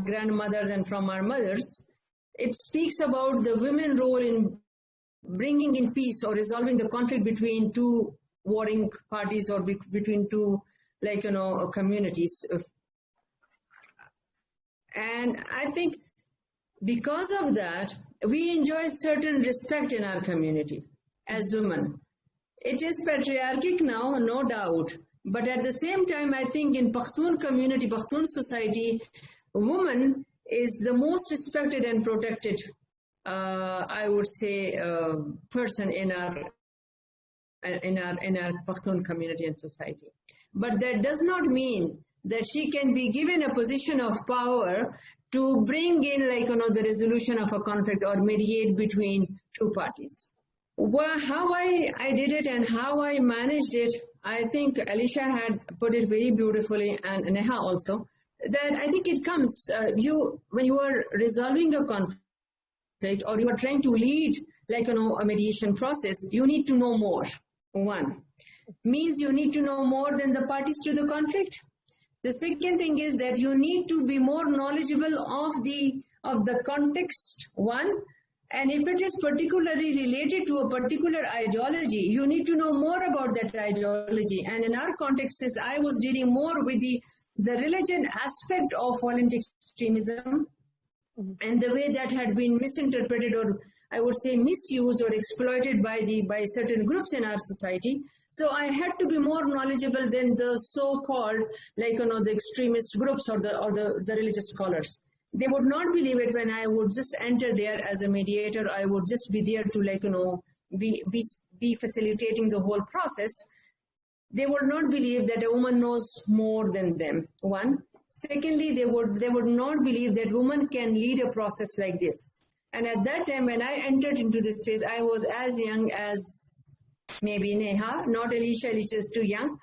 grandmothers and from our mothers, it speaks about the women role in bringing in peace or resolving the conflict between two warring parties or between two communities. And I think because of that, we enjoy certain respect in our community as women. It is patriarchic now, no doubt. But at the same time, I think in Pakhtun community, Pakhtun society, woman is the most respected and protected, I would say, person in our Pakhtun community and society. But that does not mean that she can be given a position of power to bring in the resolution of a conflict or mediate between two parties. Well, how I did it and how I managed it, I think Alicia had put it very beautifully, and Neha also, that I think it comes, when you are resolving a conflict or you are trying to lead a mediation process, you need to know more. One, means you need to know more than the parties to the conflict. The second thing is that you need to be more knowledgeable of the context, one, and if it is particularly related to a particular ideology, you need to know more about that ideology. And in our context, is I was dealing more with the religion aspect of violent extremism and the way that had been misinterpreted, or I would say misused or exploited by certain groups in our society. So I had to be more knowledgeable than the so-called the extremist groups or the religious scholars. They would not believe it when I would just enter there as a mediator. I would just be there to be facilitating the whole process. They would not believe that a woman knows more than them. One. Secondly, they would not believe that woman can lead a process like this. And at that time, when I entered into this phase, I was as young as maybe Neha, not Alicia. Alicia is too young.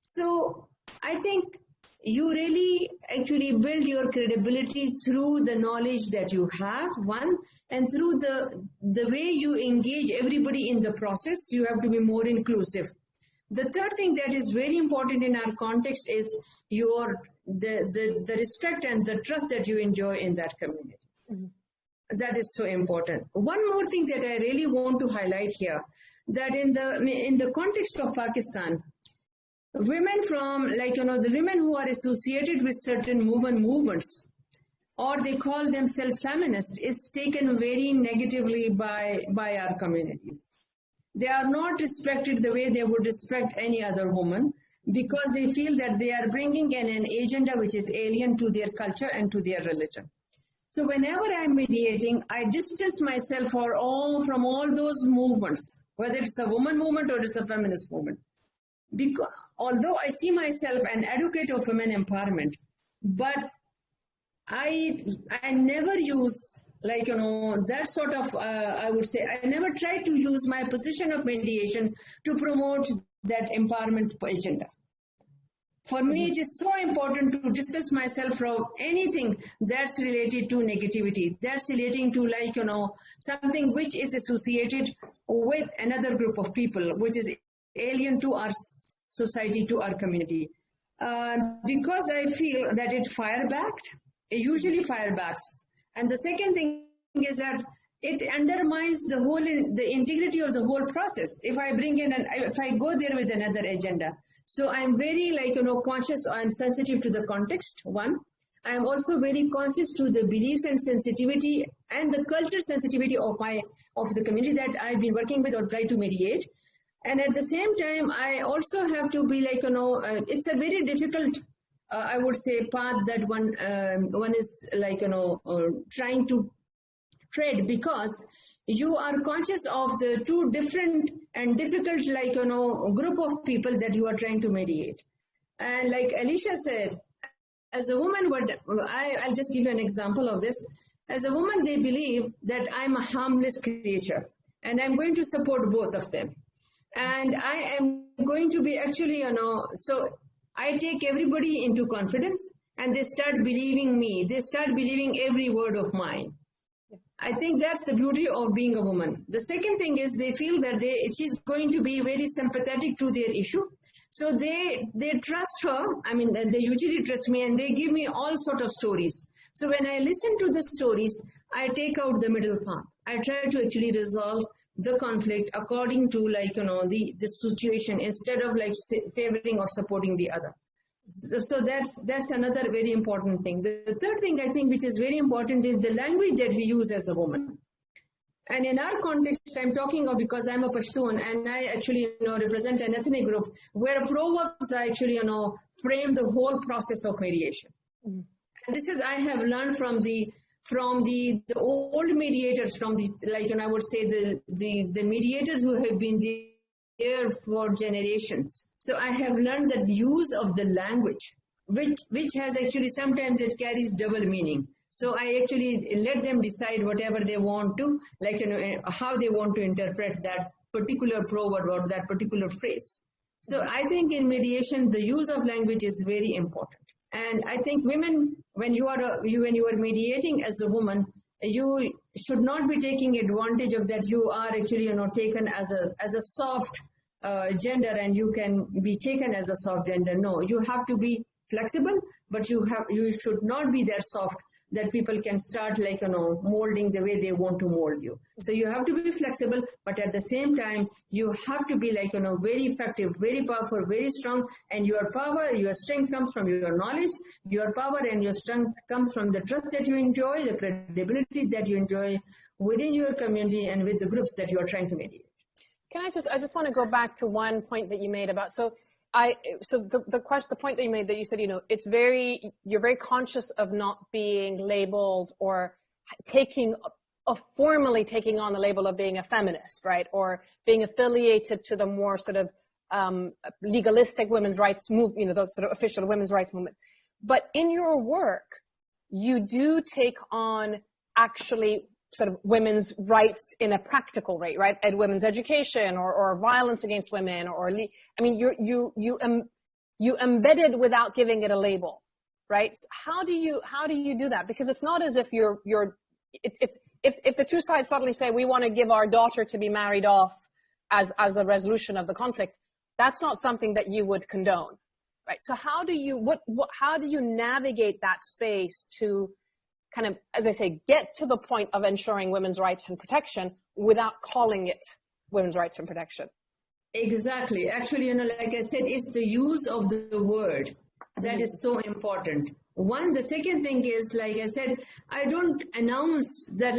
So I think you really actually build your credibility through the knowledge that you have, one, and through the way you engage everybody in the process. You have to be more inclusive. The third thing that is very important in our context is the respect and the trust that you enjoy in that community. Mm-hmm. That is so important. One more thing that I really want to highlight here, that in the context of Pakistan, women from the women who are associated with certain movements, or they call themselves feminists, is taken very negatively by our communities. They are not respected the way they would respect any other woman, because they feel that they are bringing in an agenda which is alien to their culture and to their religion. So whenever I'm mediating, I distance myself from all those movements, whether it's a woman movement or it's a feminist movement. Because although I see myself an advocate of women empowerment, but I never use that sort of, I would say, I never try to use my position of mediation to promote that empowerment agenda. For me, it is so important to distance myself from anything that's related to negativity, that's relating to something which is associated with another group of people, which is alien to our society, to our community. Because I feel that it usually firebacks. And the second thing is that it undermines the integrity of the whole process. If I bring in if I go there with another agenda. So I'm very conscious and sensitive to the context, one. I'm also very conscious to the beliefs and sensitivity and the culture sensitivity of the community that I've been working with or try to mediate. And at the same time, I also have to be it's a very difficult, I would say, path that one is trying to tread, because you are conscious of the two different and difficult group of people that you are trying to mediate. And like Alicia said, as a woman, I'll just give you an example of this. As a woman, they believe that I'm a harmless creature and I'm going to support both of them. And I am going to be actually, so I take everybody into confidence and they start believing me. They start believing every word of mine. I think that's the beauty of being a woman. The second thing is they feel that she's going to be very sympathetic to their issue. So they trust her. I mean, they usually trust me and they give me all sort of stories. So when I listen to the stories, I take out the middle path. I try to actually resolve the conflict according to the situation, instead of favoring or supporting the other. So that's another very important thing. The third thing I think which is very important is the language that we use as a woman. And in our context, I'm talking of, because I'm a Pashtun and I actually represent an ethnic group where proverbs actually frame the whole process of mediation. Mm-hmm. And this is I have learned from the old mediators, from I would say the mediators who have been there for generations. So I have learned that use of the language, which has actually sometimes it carries double meaning. So I actually let them decide whatever they want to, how they want to interpret that particular proverb or that particular phrase. So I think in mediation, the use of language is very important. And I think women, when you are mediating as a woman, you should not be taking advantage of that. You are actually, taken as a soft gender, and you can be taken as a soft gender. No, you have to be flexible, but you should not be that soft that people can start molding the way they want to mold you. So you have to be flexible, but at the same time, you have to be very effective, very powerful, very strong. And your power, your strength comes from your knowledge. Your power and your strength comes from the trust that you enjoy, the credibility that you enjoy within your community and with the groups that you are trying to mediate. I just want to go back to one point that you made about, the point that you made, that you said, you're very conscious of not being labeled or formally taking on the label of being a feminist, right? Or being affiliated to the more sort of legalistic women's rights movement, the sort of official women's rights movement. But in your work, you do take on actually sort of women's rights in a practical way, right? And women's education or violence against women, you embedded without giving it a label, right? So how do you do that? Because it's not as if if the two sides suddenly say, we want to give our daughter to be married off as a resolution of the conflict, that's not something that you would condone, right? So how do you navigate that space to kind of, as I say, get to the point of ensuring women's rights and protection without calling it women's rights and protection? Exactly. Actually, like I said, it's the use of the word that is so important. The second thing is, like I said, I don't announce that,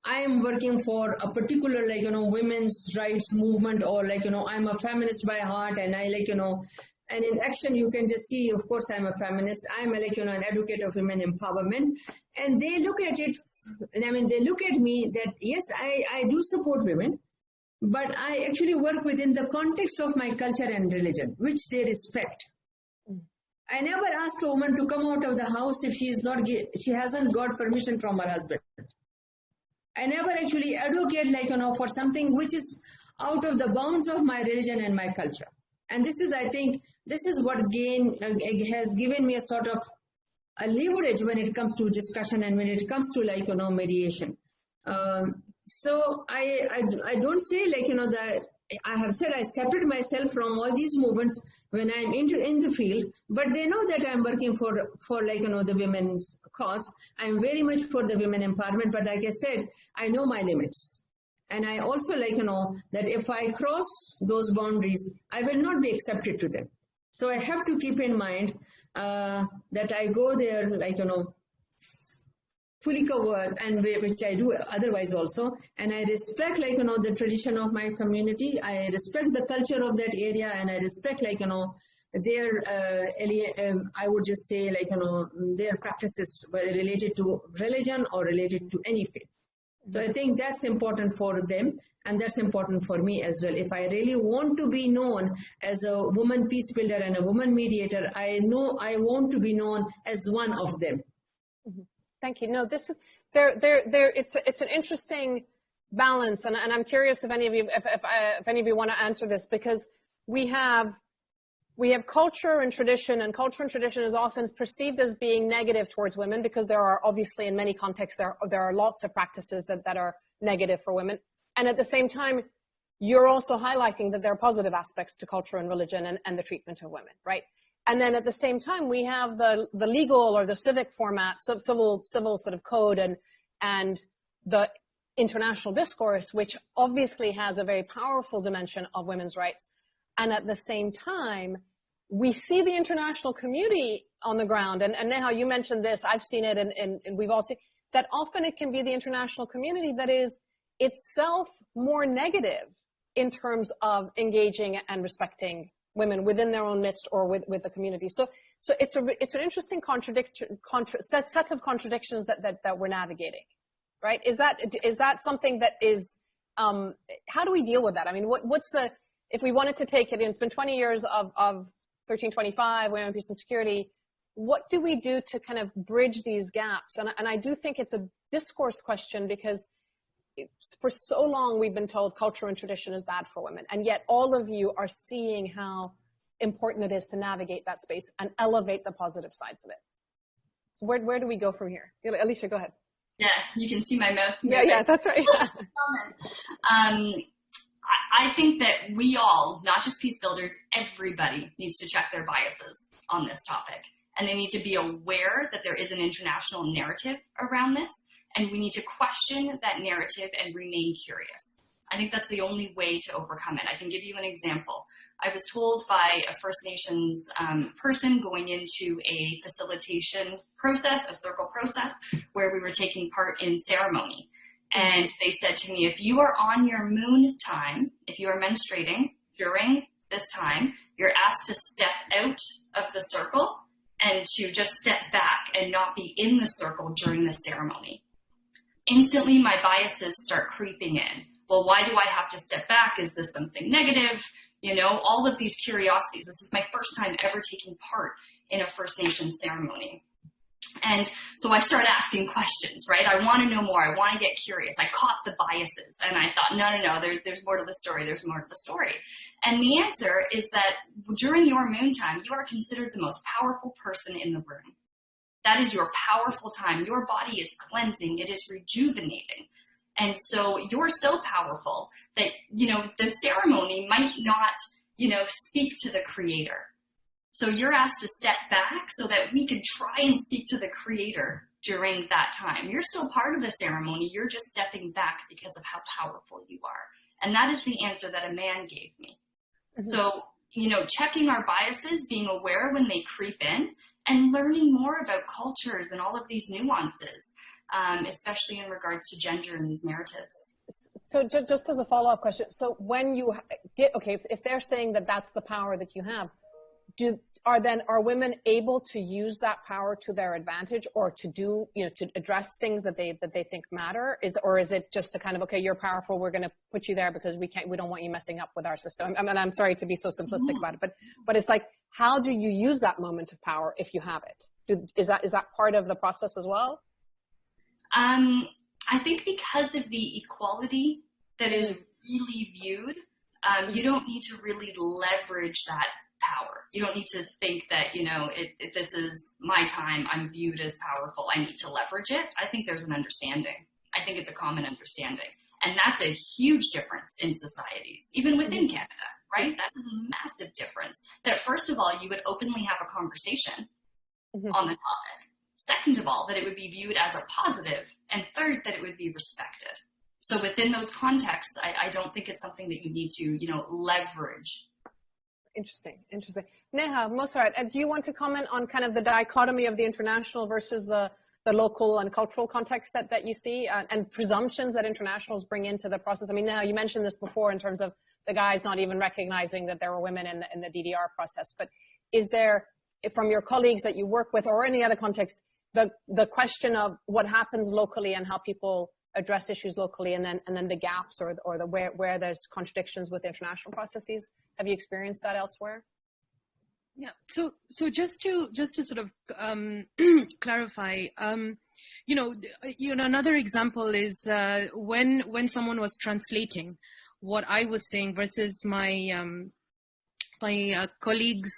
I am working for a particular, women's rights movement, or I'm a feminist by heart, and and in action, you can just see, of course, I'm a feminist. I'm an advocate of women empowerment. And they look at it, they look at me that, yes, I do support women, but I actually work within the context of my culture and religion, which they respect. I never ask a woman to come out of the house if she hasn't got permission from her husband. I never actually advocate, for something which is out of the bounds of my religion and my culture. And this is, I think, what has given me a sort of a leverage when it comes to discussion and when it comes to mediation. So I don't say that I have said I separate myself from all these movements when I'm in the field, but they know that I'm working for the women's cause. I'm very much for the women empowerment, but like I said, I know my limits. And I also that if I cross those boundaries, I will not be accepted to them. So I have to keep in mind that I go there fully covered, and which I do otherwise also. And I respect the tradition of my community. I respect the culture of that area, and I respect their I would just say their practices, whether related to religion or related to any faith. So I think that's important for them, and that's important for me as well. If I really want to be known as a woman peace builder and a woman mediator, I know I want to be known as one of them. Mm-hmm. Thank you. No, this is it's an interesting balance, and I'm curious if any of you want to answer this, because we have culture and tradition, and culture and tradition is often perceived as being negative towards women, because there are obviously in many contexts there are lots of practices that are negative for women. And at the same time, you're also highlighting that there are positive aspects to culture and religion and the treatment of women, right? And then at the same time, we have the legal or the civic format, civil sort of code and the international discourse, which obviously has a very powerful dimension of women's rights. And at the same time, we see the international community on the ground. And Neha, you mentioned this, I've seen it, and we've all seen that often it can be the international community that is itself more negative in terms of engaging and respecting women within their own midst or with the community. So it's an interesting set of contradictions that we're navigating, right? Is that something that is, how do we deal with that? I mean, if we wanted to take it, it's been 20 years of 1325, Women, Peace and Security, what do we do to kind of bridge these gaps? And I do think it's a discourse question, because for so long we've been told culture and tradition is bad for women, and yet all of you are seeing how important it is to navigate that space and elevate the positive sides of it. So where do we go from here? Alicia, go ahead. Yeah, you can see my mouth moving. Yeah, that's right. I think that we all, not just peace builders, everybody needs to check their biases on this topic. And they need to be aware that there is an international narrative around this, and we need to question that narrative and remain curious. I think that's the only way to overcome it. I can give you an example. I was told by a First Nations person going into a facilitation process, a circle process, where we were taking part in ceremony. And they said to me, if you are on your moon time, if you are menstruating during this time, you're asked to step out of the circle and to just step back and not be in the circle during the ceremony. Instantly, my biases start creeping in. Well, why do I have to step back? Is this something negative? You know, all of these curiosities. This is my first time ever taking part in a First Nation ceremony. And so I start asking questions, right? I want to know more. I want to get curious. I caught the biases and I thought, no, there's more to the story. There's more to the story. And the answer is that during your moon time, you are considered the most powerful person in the room. That is your powerful time. Your body is cleansing. It is rejuvenating. And so you're so powerful that, you know, the ceremony might not, you know, speak to the creator. So you're asked to step back so that we can try and speak to the creator during that time. You're still part of the ceremony. You're just stepping back because of how powerful you are. And that is the answer that a man gave me. Mm-hmm. So, you know, checking our biases, being aware when they creep in, and learning more about cultures and all of these nuances, especially in regards to gender and these narratives. So just as a follow-up question, so when you get, okay, if they're saying that that's the power that you have, are women able to use that power to their advantage, or to do, you know, to address things that they think matter? Or is it just a kind of, okay, you're powerful, we don't want you messing up with our system? I mean, I'm sorry to be so simplistic about it, but it's like, how do you use that moment of power if you have it? Is that part of the process as well? I think because of the equality that is really viewed, you don't need to really leverage that power. You don't need to think that, you know, if this is my time, I'm viewed as powerful, I need to leverage it. I think there's an understanding. I think it's a common understanding. And that's a huge difference in societies, even within Canada, right? That is a massive difference. That first of all, you would openly have a conversation on the topic. Second of all, that it would be viewed as a positive. And third, that it would be respected. So within those contexts, I don't think it's something that you need to, you know, leverage. Interesting. Neha, Mossarat, do you want to comment on kind of the dichotomy of the international versus the local and cultural context that you see, and presumptions that internationals bring into the process? I mean, Neha, you mentioned this before in terms of the guys not even recognizing that there were women in the DDR process, but is there, from your colleagues that you work with or any other context, the question of what happens locally and how people address issues locally, and then the gaps or the where there's contradictions with international processes? Have you experienced that elsewhere? Yeah. So just to sort of clarify, you know, another example is when someone was translating what I was saying versus my colleagues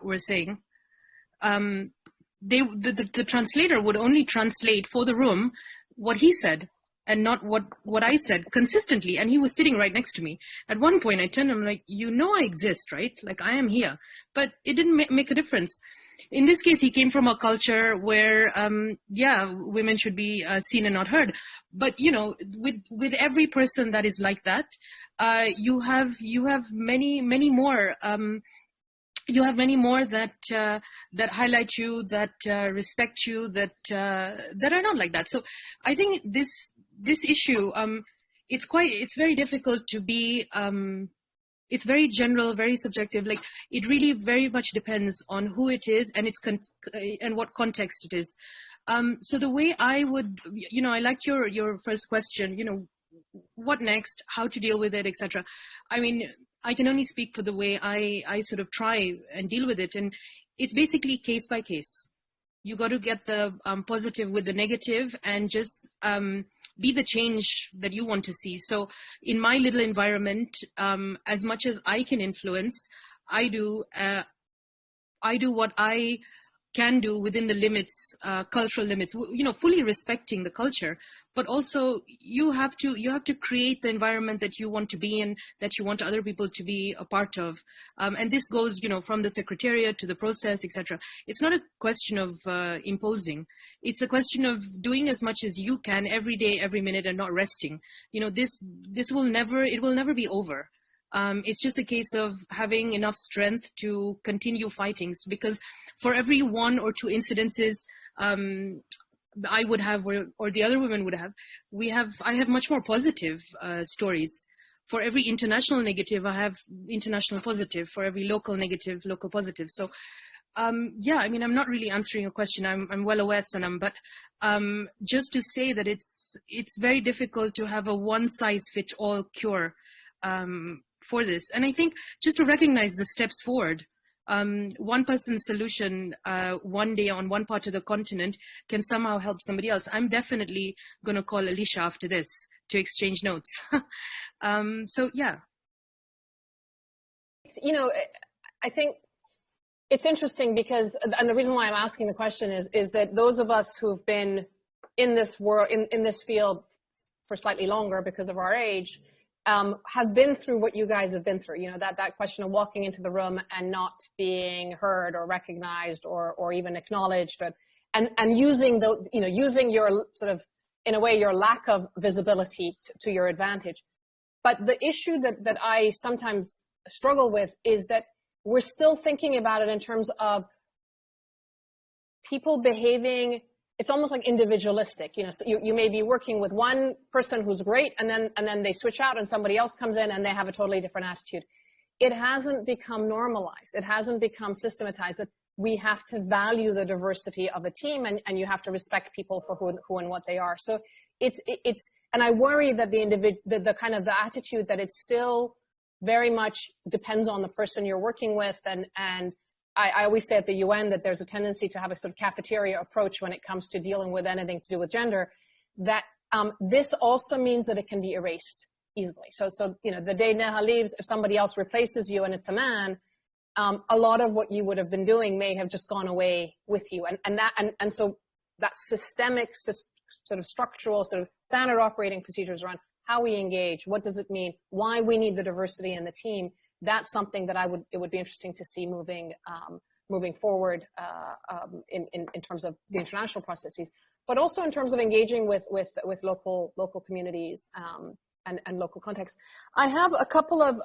were saying. The translator would only translate for the room what he said and not what I said consistently. And he was sitting right next to me. At one point, I turned to him like, you know I exist, right? Like, I am here. But it didn't make a difference. In this case, he came from a culture where, women should be seen and not heard. But, you know, with every person that is like that, you have many more. You have many more that highlight you, that respect you, that are not like that. So I think this issue, it's very difficult to be. It's very general, very subjective. Like, it really very much depends on who it is and and what context it is. So the way I would, you know, I liked your first question. You know, what next? How to deal with it, etc. I mean, I can only speak for the way I sort of try and deal with it. And it's basically case by case. You got to get the positive with the negative and just be the change that you want to see. So in my little environment, as much as I can influence, I do what I can do within the limits, cultural limits, fully respecting the culture, but also you have to create the environment that you want to be in, that you want other people to be a part of. And this goes, from the secretariat to the process, etc. It's not a question of imposing. It's a question of doing as much as you can every day, every minute, and not resting. It will never be over. It's just a case of having enough strength to continue fighting, because for every 1 or 2 incidences I would have, or the other women would have, I have much more positive stories. For every international negative, I have international positive. For every local negative, local positive. So I'm not really answering your question. I'm well aware, Sanam, but just to say that it's very difficult to have a one-size-fits-all cure for this. And I think just to recognize the steps forward, one person's solution one day on one part of the continent can somehow help somebody else. I'm definitely going to call Alicia after this to exchange notes. So yeah. I think it's interesting because, and the reason why I'm asking the question is that those of us who've been in this world, in this field for slightly longer because of our age, have been through what you guys have been through. That question of walking into the room and not being heard or recognized or even acknowledged, and using using your sort of, in a way, your lack of visibility to your advantage. But the issue that I sometimes struggle with is that we're still thinking about it in terms of people behaving. It's almost like individualistic, so you may be working with one person who's great, and then they switch out and somebody else comes in and they have a totally different attitude. It hasn't become normalized. It hasn't become systematized that we have to value the diversity of a team, and you have to respect people for who and what they are. So it's, and I worry that the kind of the attitude that it's still very much depends on the person you're working with, and I always say at the UN that there's a tendency to have a sort of cafeteria approach when it comes to dealing with anything to do with gender, that this also means that it can be erased easily. So the day Neha leaves, if somebody else replaces you and it's a man, a lot of what you would have been doing may have just gone away with you. And so that systemic, sort of structural, sort of standard operating procedures around how we engage, what does it mean, why we need the diversity in the team, that's something that it would be interesting to see moving forward in terms of the international processes, but also in terms of engaging with local communities and local contexts. I have a couple of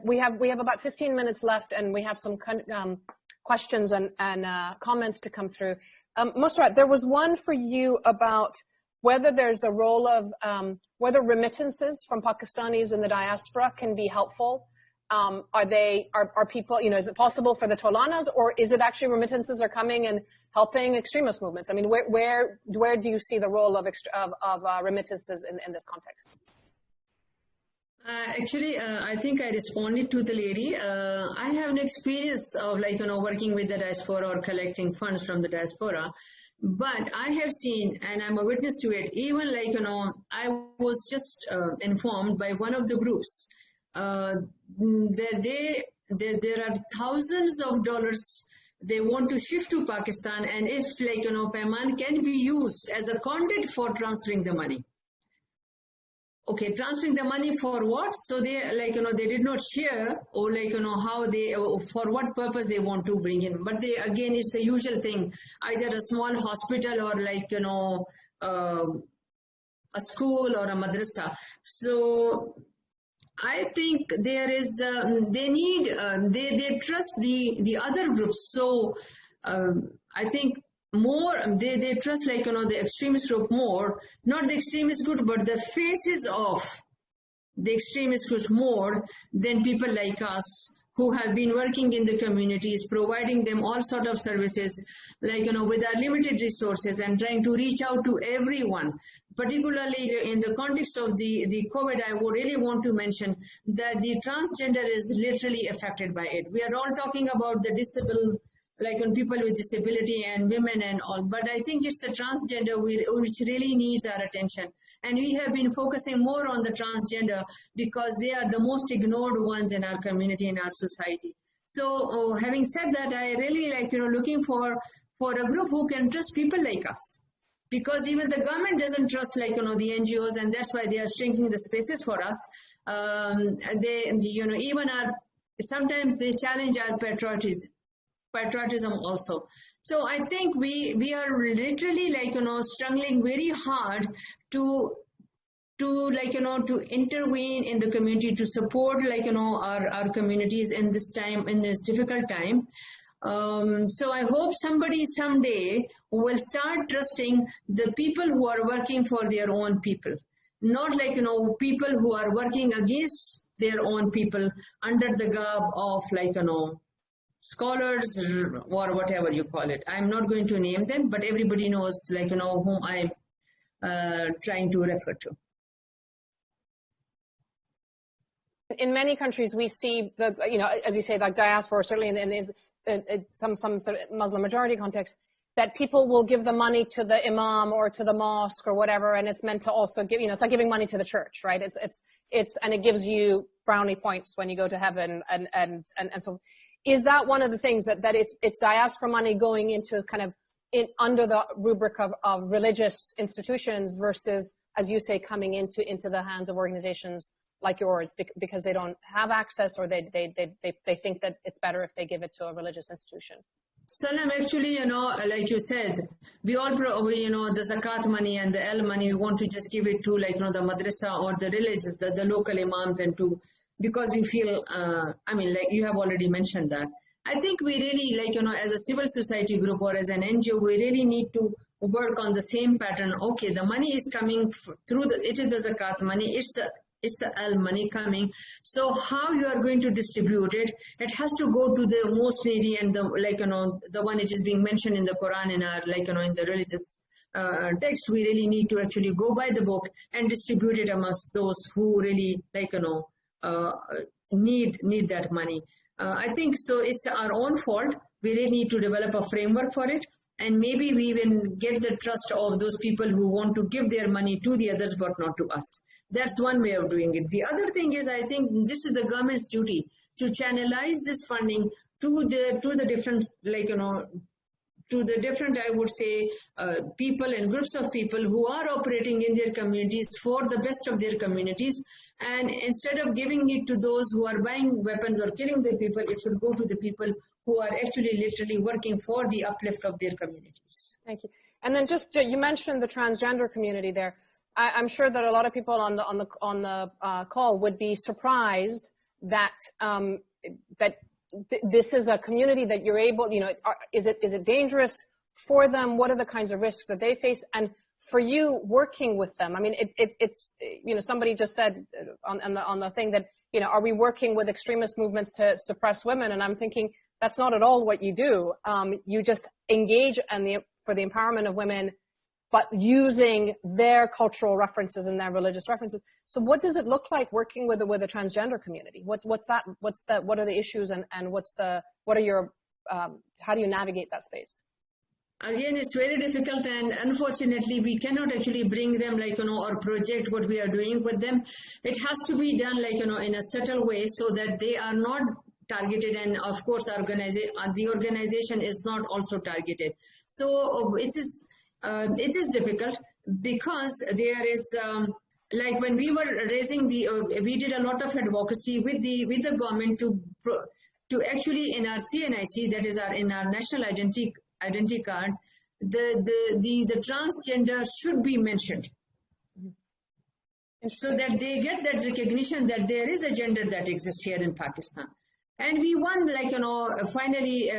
we have about 15 minutes left, and we have some questions and comments to come through. Mossarat, there was one for you about whether there's the role of whether remittances from Pakistanis in the diaspora can be helpful. Are people, is it possible for the Tolanas, or is it actually remittances are coming and helping extremist movements? I mean, where do you see the role of remittances in this context? Actually, I think I responded to the lady. I have an experience of working with the diaspora or collecting funds from the diaspora. But I have seen, and I'm a witness to it, even I was just informed by one of the groups that there are thousands of dollars they want to shift to Pakistan, and if PAIMAN can be used as a conduit for transferring the money. Okay, transferring the money for what? So they they did not share, or how they, for what purpose they want to bring in. But again, it's the usual thing, either a small hospital or a school or a madrasa. So I think there is they need they trust the other groups. So I think more they trust the extremist group more, not the extremist group, but the faces of the extremist group more than people like us who have been working in the communities, providing them all sort of services, with our limited resources, and trying to reach out to everyone. Particularly in the context of the COVID, I would really want to mention that the transgender is literally affected by it. We are all talking about the disabled, on people with disability and women and all, but I think it's the transgender which really needs our attention. And we have been focusing more on the transgender because they are the most ignored ones in our community, in our society. So having said that, I really like, looking for a group who can trust people like us. Because even the government doesn't trust, like, the NGOs, and that's why they are shrinking the spaces for us. They, even sometimes they challenge our patriotism also. So I think we are literally, like, struggling very hard to intervene in the community, to support, like, our communities in this time, in this difficult time. So I hope somebody someday will start trusting the people who are working for their own people, not like, people who are working against their own people under the garb of, like, scholars or whatever you call it. I'm not going to name them, but everybody knows, like, whom I'm trying to refer to. In many countries, we see the, as you say, like diaspora, certainly in some sort of Muslim majority context, that people will give the money to the imam or to the mosque or whatever, and it's meant to also give, it's like giving money to the church, right? And it gives you brownie points when you go to heaven, and so. Is that one of the things that it's diaspora money going into kind of under the rubric of religious institutions versus, as you say, coming into the hands of organizations like yours because they don't have access, or they think that it's better if they give it to a religious institution? Sanam, actually, like you said, we all, the zakat money and the al money, we want to just give it to, like, the madrasa or the religious, the local imams, and because we feel, like you have already mentioned that. I think we really, like, as a civil society group or as an NGO, we really need to work on the same pattern. Okay, the money is coming through it is the zakat money, it's the al money coming. So how you are going to distribute it? It has to go to the most needy and the, like, the one which is being mentioned in the Quran and our, like, in the religious text. We really need to actually go by the book and distribute it amongst those who really, like, need that money. I think so. It's our own fault. We really need to develop a framework for it, and maybe we even get the trust of those people who want to give their money to the others, but not to us. That's one way of doing it. The other thing is, I think this is the government's duty to channelize this funding to the different, like, to the different, I would say, people and groups of people who are operating in their communities for the best of their communities. And instead of giving it to those who are buying weapons or killing the people, it should go to the people who are actually literally working for the uplift of their communities. Thank you. And then just, you mentioned the transgender community there. I'm sure that a lot of people on the call would be surprised that this is a community that you're able, is it dangerous for them? What are the kinds of risks that they face? And for you working with them, I mean, it's somebody just said on the thing that, are we working with extremist movements to suppress women? And I'm thinking that's not at all what you do. You just engage for the empowerment of women, but using their cultural references and their religious references. So what does it look like working with a transgender community? What are the issues, and how do you navigate that space? Again, it's very difficult, and unfortunately we cannot actually bring them, like, or project what we are doing with them. It has to be done, like, in a subtle way so that they are not targeted, and of course the organization is not also targeted. So it is difficult because there is like when we were raising we did a lot of advocacy with the government to actually in our CNIC, that is in our national identity card, the transgender should be mentioned, so that they get that recognition that there is a gender that exists here in Pakistan. And we won, like, finally,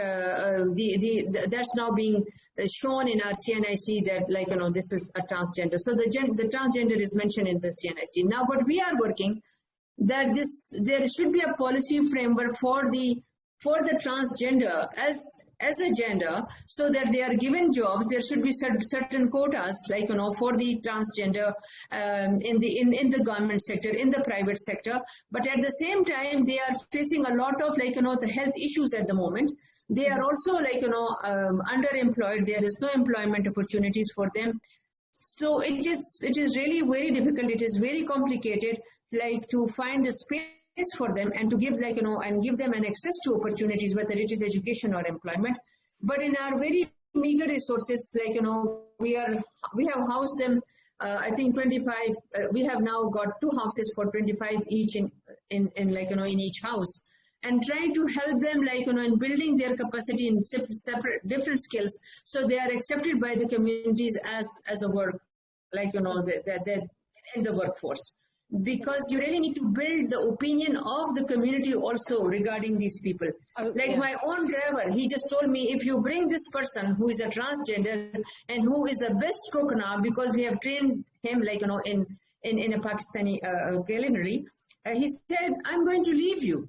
that's now being shown in our CNIC that, like, this is a transgender. So the transgender is mentioned in the CNIC. Now, what we are working, that there should be a policy framework for the transgender as a gender, so that they are given jobs. There should be certain quotas, like, for the transgender in the government sector, in the private sector. But at the same time, they are facing a lot of, like, the health issues at the moment. They are also, like, underemployed. There is no employment opportunities for them. So it is really very difficult. It is very complicated, like, to find a space for them and to give and give them an access to opportunities, whether it is education or employment. But in our very meager resources, we have housed them. I think 25. We have now got 2 houses for 25 each in each house, and trying to help them in building their capacity in separate different skills, so they are accepted by the communities as a work, they're in the workforce. Because you really need to build the opinion of the community also regarding these people. My own driver, he just told me, if you bring this person who is a transgender and who is a best stroke now, because we have trained him in a Pakistani culinary, he said, I'm going to leave you.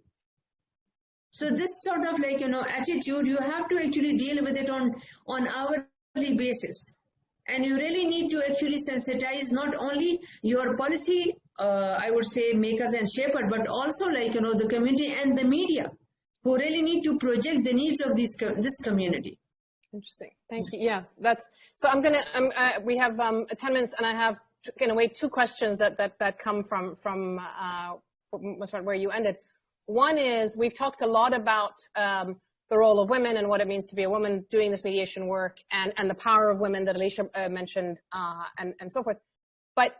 So this sort of attitude, you have to actually deal with it on hourly basis. And you really need to actually sensitize not only your policy, I would say, makers and shapers, but also the community and the media, who really need to project the needs of this community. Interesting. Thank you. Yeah, that's so. We have 10 minutes, and I have in a way 2 questions that come from where you ended. One is, we've talked a lot about the role of women and what it means to be a woman doing this mediation work, and the power of women that Alicia mentioned, and so forth. But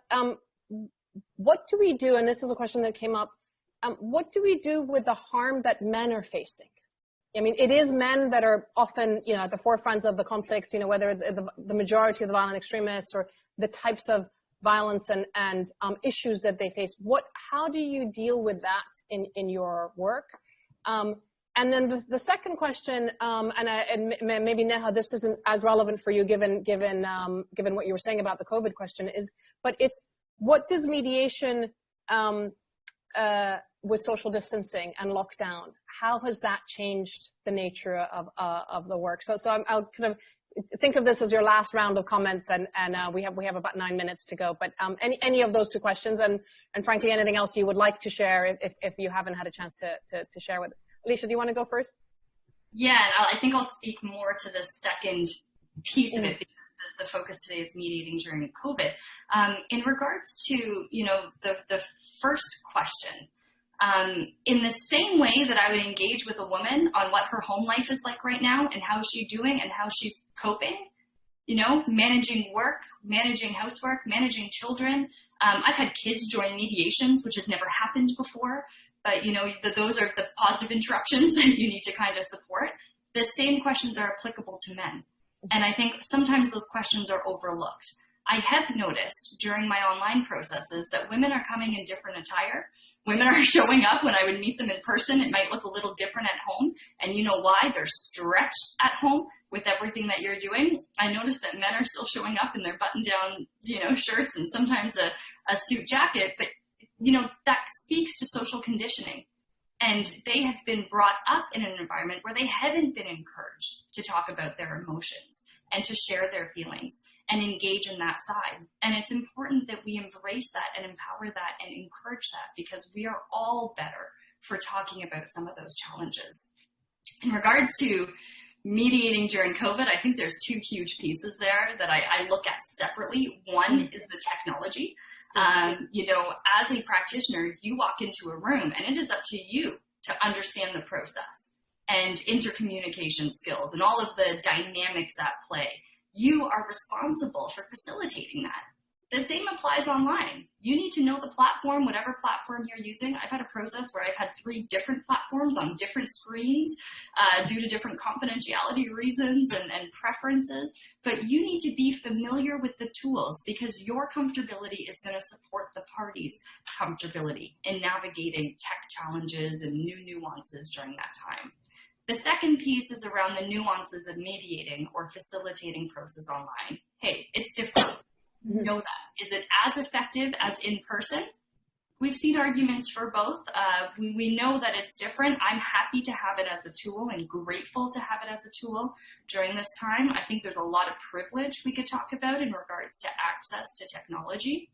what do we do, and this is a question that came up, what do we do with the harm that men are facing? I mean, it is men that are often, at the forefronts of the conflict, whether the majority of the violent extremists or the types of violence and issues that they face. How do you deal with that in your work? And then the second question, and maybe Neha, this isn't as relevant for you given what you were saying about the COVID question, but it's, what does mediation with social distancing and lockdown, how has that changed the nature of the work? So I'll kind of think of this as your last round of comments, and we have about 9 minutes to go. But any of those 2 questions, and frankly anything else you would like to share if you haven't had a chance to share with. Alicia, do you want to go first? Yeah, I think I'll speak more to the second piece of it, because the focus today is mediating during COVID. In regards to, the first question, in the same way that I would engage with a woman on what her home life is like right now and how she's doing and how she's coping, managing work, managing housework, managing children. I've had kids join mediations, which has never happened before. But, those are the positive interruptions that you need to kind of support. The same questions are applicable to men. And I think sometimes those questions are overlooked. I have noticed during my online processes that women are coming in different attire. Women are showing up when I would meet them in person. It might look a little different at home. And you know why? They're stretched at home with everything that you're doing. I noticed that men are still showing up in their button-down, shirts and sometimes a suit jacket. But that speaks to social conditioning. And they have been brought up in an environment where they haven't been encouraged to talk about their emotions and to share their feelings and engage in that side. And it's important that we embrace that and empower that and encourage that, because we are all better for talking about some of those challenges. In regards to mediating during COVID, I think there's 2 huge pieces there that I look at separately. One is the technology. As a practitioner, you walk into a room and it is up to you to understand the process and intercommunication skills and all of the dynamics at play. You are responsible for facilitating that. The same applies online. You need to know the platform, whatever platform you're using. I've had a process where I've had 3 different platforms on different screens due to different confidentiality reasons and preferences. But you need to be familiar with the tools, because your comfortability is going to support the party's comfortability in navigating tech challenges and new nuances during that time. The second piece is around the nuances of mediating or facilitating process online. Hey, it's different. Know that. Is it as effective as in person? We've seen arguments for both. We know that it's different. I'm happy to have it as a tool and grateful to have it as a tool during this time. I think there's a lot of privilege we could talk about in regards to access to technology.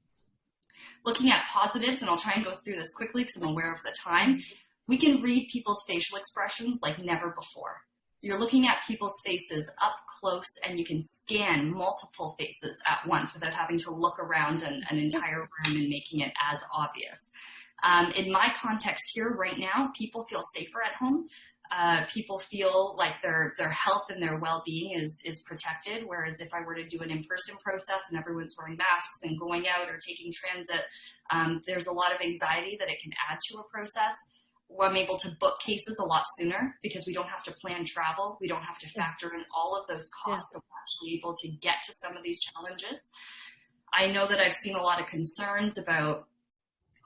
Looking at positives, and I'll try and go through this quickly because I'm aware of the time. We can read people's facial expressions like never before. You're looking at people's faces up close, and you can scan multiple faces at once without having to look around an entire room and making it as obvious. In my context here right now, people feel safer at home. People feel like their health and their well-being is protected. Whereas if I were to do an in-person process and everyone's wearing masks and going out or taking transit, there's a lot of anxiety that it can add to a process. Well, I'm able to book cases a lot sooner because we don't have to plan travel. We don't have to factor in all of those costs. So we're actually able to get to some of these challenges. I know that I've seen a lot of concerns about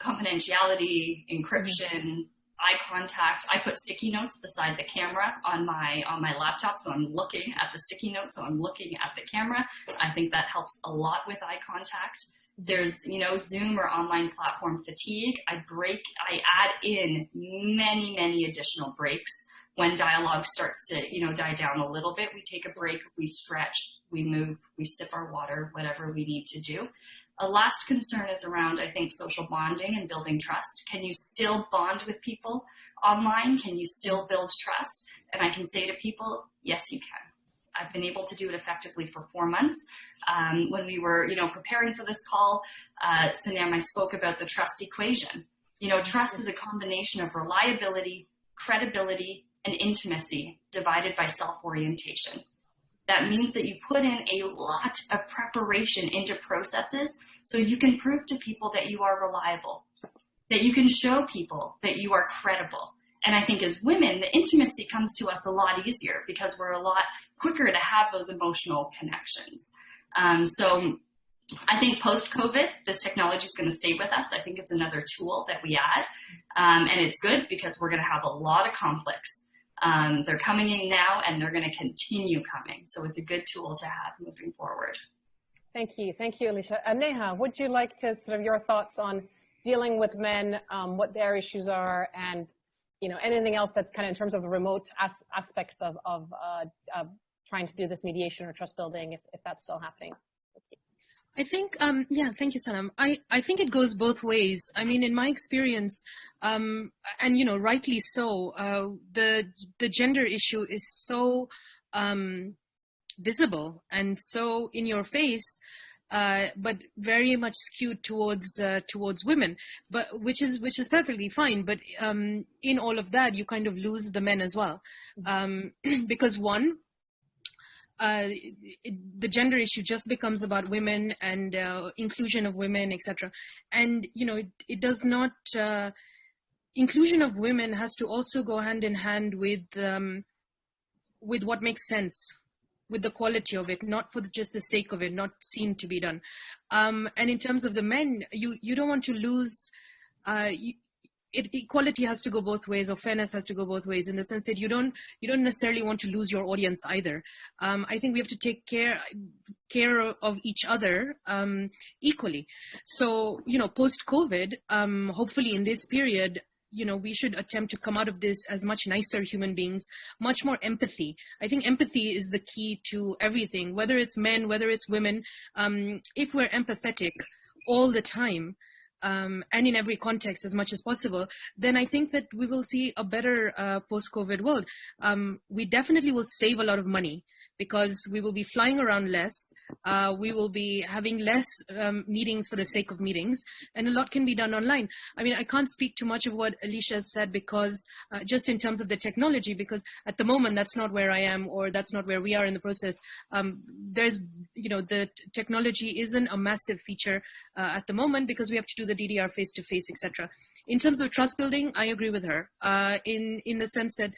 confidentiality, encryption, eye contact. I put sticky notes beside the camera on my laptop, so I'm looking at the sticky notes, so I'm looking at the camera. I think that helps a lot with eye contact. There's, Zoom or online platform fatigue. I add in many additional breaks. When dialogue starts to, die down a little bit, we take a break, we stretch, we move, we sip our water, whatever we need to do. A last concern is around, I think, social bonding and building trust. Can you still bond with people online? Can you still build trust? And I can say to people, yes, you can. I've been able to do it effectively for 4 months. When we were, preparing for this call, Sanam, I spoke about the trust equation. Trust is a combination of reliability, credibility, and intimacy divided by self-orientation. That means that you put in a lot of preparation into processes so you can prove to people that you are reliable, that you can show people that you are credible. And I think as women, the intimacy comes to us a lot easier because we're a lot quicker to have those emotional connections. So I think post-COVID, this technology is going to stay with us. I think it's another tool that we add. And it's good because we're going to have a lot of conflicts. They're coming in now and they're going to continue coming. So it's a good tool to have moving forward. Thank you, Alicia. Neha, would you like to sort of your thoughts on dealing with men, what their issues are, and anything else that's kind of in terms of the remote aspects of trying to do this mediation or trust building, if that's still happening? I think, thank you, Sanam. I think it goes both ways. I mean, in my experience, and, rightly so, the gender issue is so visible and so in your face, but very much skewed towards women, but which is perfectly fine. But in all of that, you kind of lose the men as well, because one, the gender issue just becomes about women and inclusion of women, etc. And it does not. Inclusion of women has to also go hand in hand with what makes sense, with the quality of it, not for just the sake of it, not seen to be done. And in terms of the men, you don't want to lose. Equality has to go both ways, or fairness has to go both ways, in the sense that you don't necessarily want to lose your audience either. I think we have to take care of each other equally. So post-COVID, hopefully in this period, we should attempt to come out of this as much nicer human beings, much more empathy. I think empathy is the key to everything, whether it's men, whether it's women. If we're empathetic all the time, and in every context as much as possible, then I think that we will see a better post-COVID world. We definitely will save a lot of money because we will be flying around less. We will be having less meetings for the sake of meetings, and a lot can be done online. I mean, I can't speak too much of what Alicia said because just in terms of the technology, because at the moment that's not where I am, or that's not where we are in the process. There's, the technology isn't a massive feature at the moment because we have to do the DDR face-to-face, etc. In terms of trust building, I agree with her in the sense that,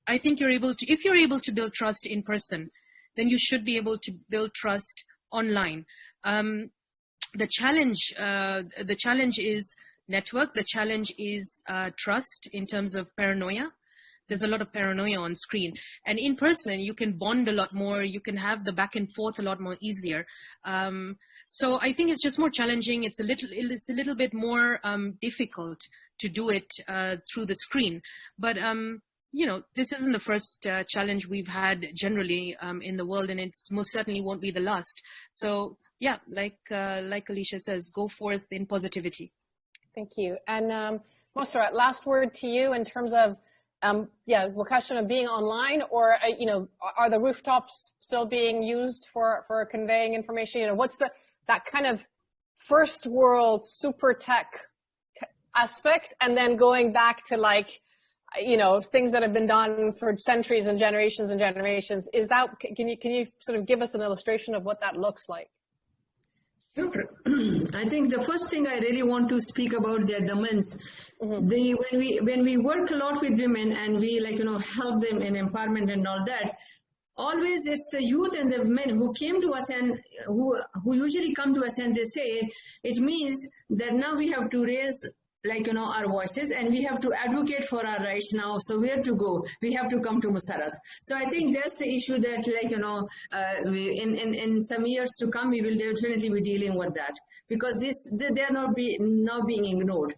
I think you're able to, if you're able to build trust in person, then you should be able to build trust online. The challenge is network. The challenge is trust in terms of paranoia. There's a lot of paranoia on screen, and in person you can bond a lot more. You can have the back and forth a lot more easier. So I think it's just more challenging. It's a little bit more difficult to do it through the screen, but this isn't the first challenge we've had generally in the world, and it's most certainly won't be the last. So yeah, like Alicia says, go forth in positivity. Thank you. And Mossarat, last word to you in terms of the question of being online, or are the rooftops still being used for conveying information? What's that kind of first world super tech aspect, and then going back to like, you know, things that have been done for centuries and generations, is that, can you sort of give us an illustration of what that looks like? Sure. I think the first thing I really want to speak about the men's. When we work a lot with women and we help them in empowerment and all that, always it's the youth and the men who came to us and who usually come to us and they say it means that now we have to raise our voices and we have to advocate for our rights now. So where to go? We have to come to Mossarat. So I think that's the issue that in some years to come we will definitely be dealing with that, because they are now being ignored.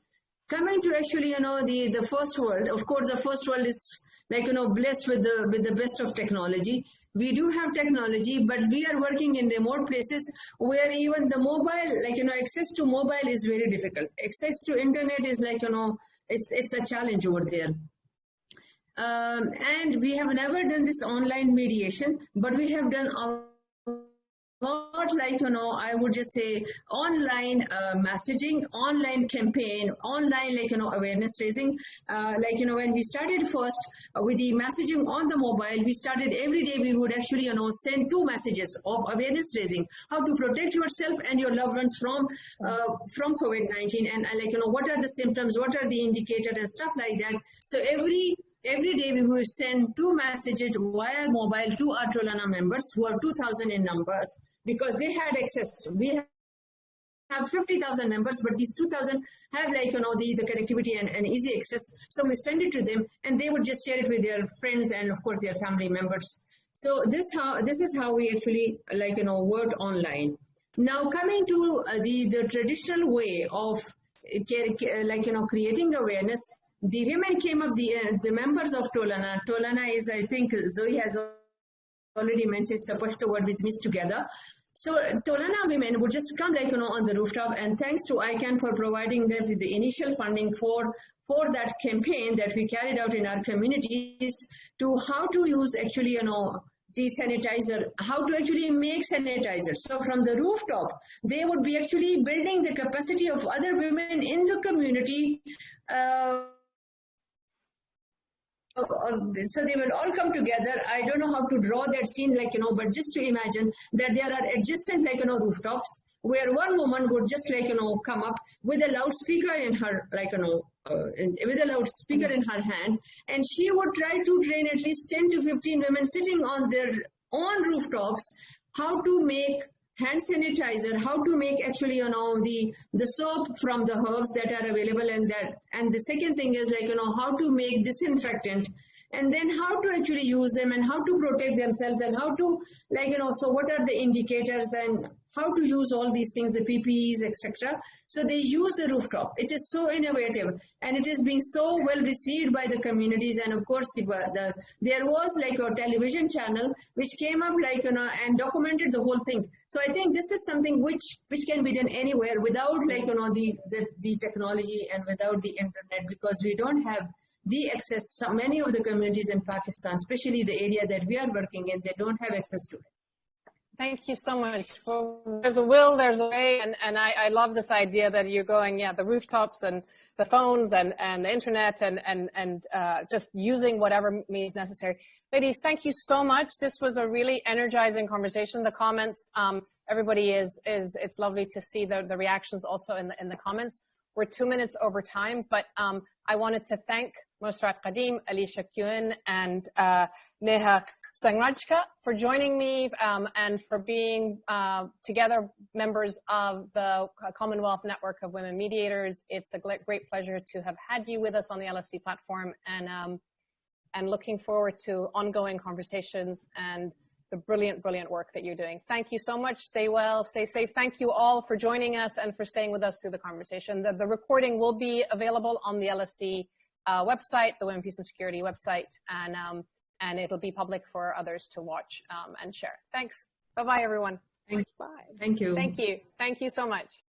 Coming to actually the first world, of course the first world is blessed with the best of technology. We do have technology, but we are working in remote places where even the mobile, access to mobile is very difficult. Access to internet is it's a challenge over there. And we have never done this online mediation, but we have done a lot I would just say online messaging, online campaign, online awareness raising. When we started first with the messaging on the mobile, we started every day we would actually send 2 messages of awareness raising, how to protect yourself and your loved ones from COVID-19, and what are the symptoms, what are the indicators and stuff like that. So every day we will send 2 messages via mobile to our Tolana members who are 2,000 in numbers, because they had access. We have 50,000 members, but these 2,000 have the connectivity and easy access. So we send it to them and they would just share it with their friends and of course their family members. So this is how we actually work online. Now coming to the traditional way of creating awareness, the women came up, the members of Tolana. Tolana is, I think Zoe has already mentioned, it's a Pashto word which means together. So Tolana women would just come on the rooftop, and thanks to ICANN for providing them with the initial funding for that campaign that we carried out in our communities to how to use actually the sanitizer, how to actually make sanitizers. So from the rooftop, they would be actually building the capacity of other women in the community. So they will all come together. I don't know how to draw that scene, but just to imagine that there are adjacent, rooftops where one woman would just, come up with a loudspeaker in her, with a loudspeaker in her hand, and she would try to train at least 10 to 15 women sitting on their own rooftops how to make hand sanitizer, how to make actually the soap from the herbs that are available, and the second thing is how to make disinfectant, and then how to actually use them and how to protect themselves and how to so what are the indicators and how to use all these things, the PPEs, etc. So they use the rooftop. It is so innovative and it is being so well received by the communities. And of course, there was a television channel which came up and documented the whole thing. So I think this is something which can be done anywhere without the technology and without the internet, because we don't have the access. So many of the communities in Pakistan, especially the area that we are working in, they don't have access to it. Thank you so much. Well, there's a will, there's a way, and I love this idea that you're going, the rooftops and the phones and the internet and just using whatever means necessary. Ladies, thank you so much. This was a really energizing conversation. The comments, everybody it's lovely to see the reactions also in the comments. We're 2 minutes over time, but I wanted to thank Mossarat Qadeem, Alicia Kun, and Neha Sanghrajka for joining me and for being together members of the Commonwealth Network of Women Mediators. It's a great pleasure to have had you with us on the LSC platform, and looking forward to ongoing conversations and the brilliant work that you're doing. Thank you so much. Stay well, stay safe. Thank you all for joining us and for staying with us through the conversation. The recording will be available on the LSC website, the Women, Peace and Security website, and it'll be public for others to watch and share. Thanks. Bye-bye, everyone. Thank you. Bye. Thank you so much.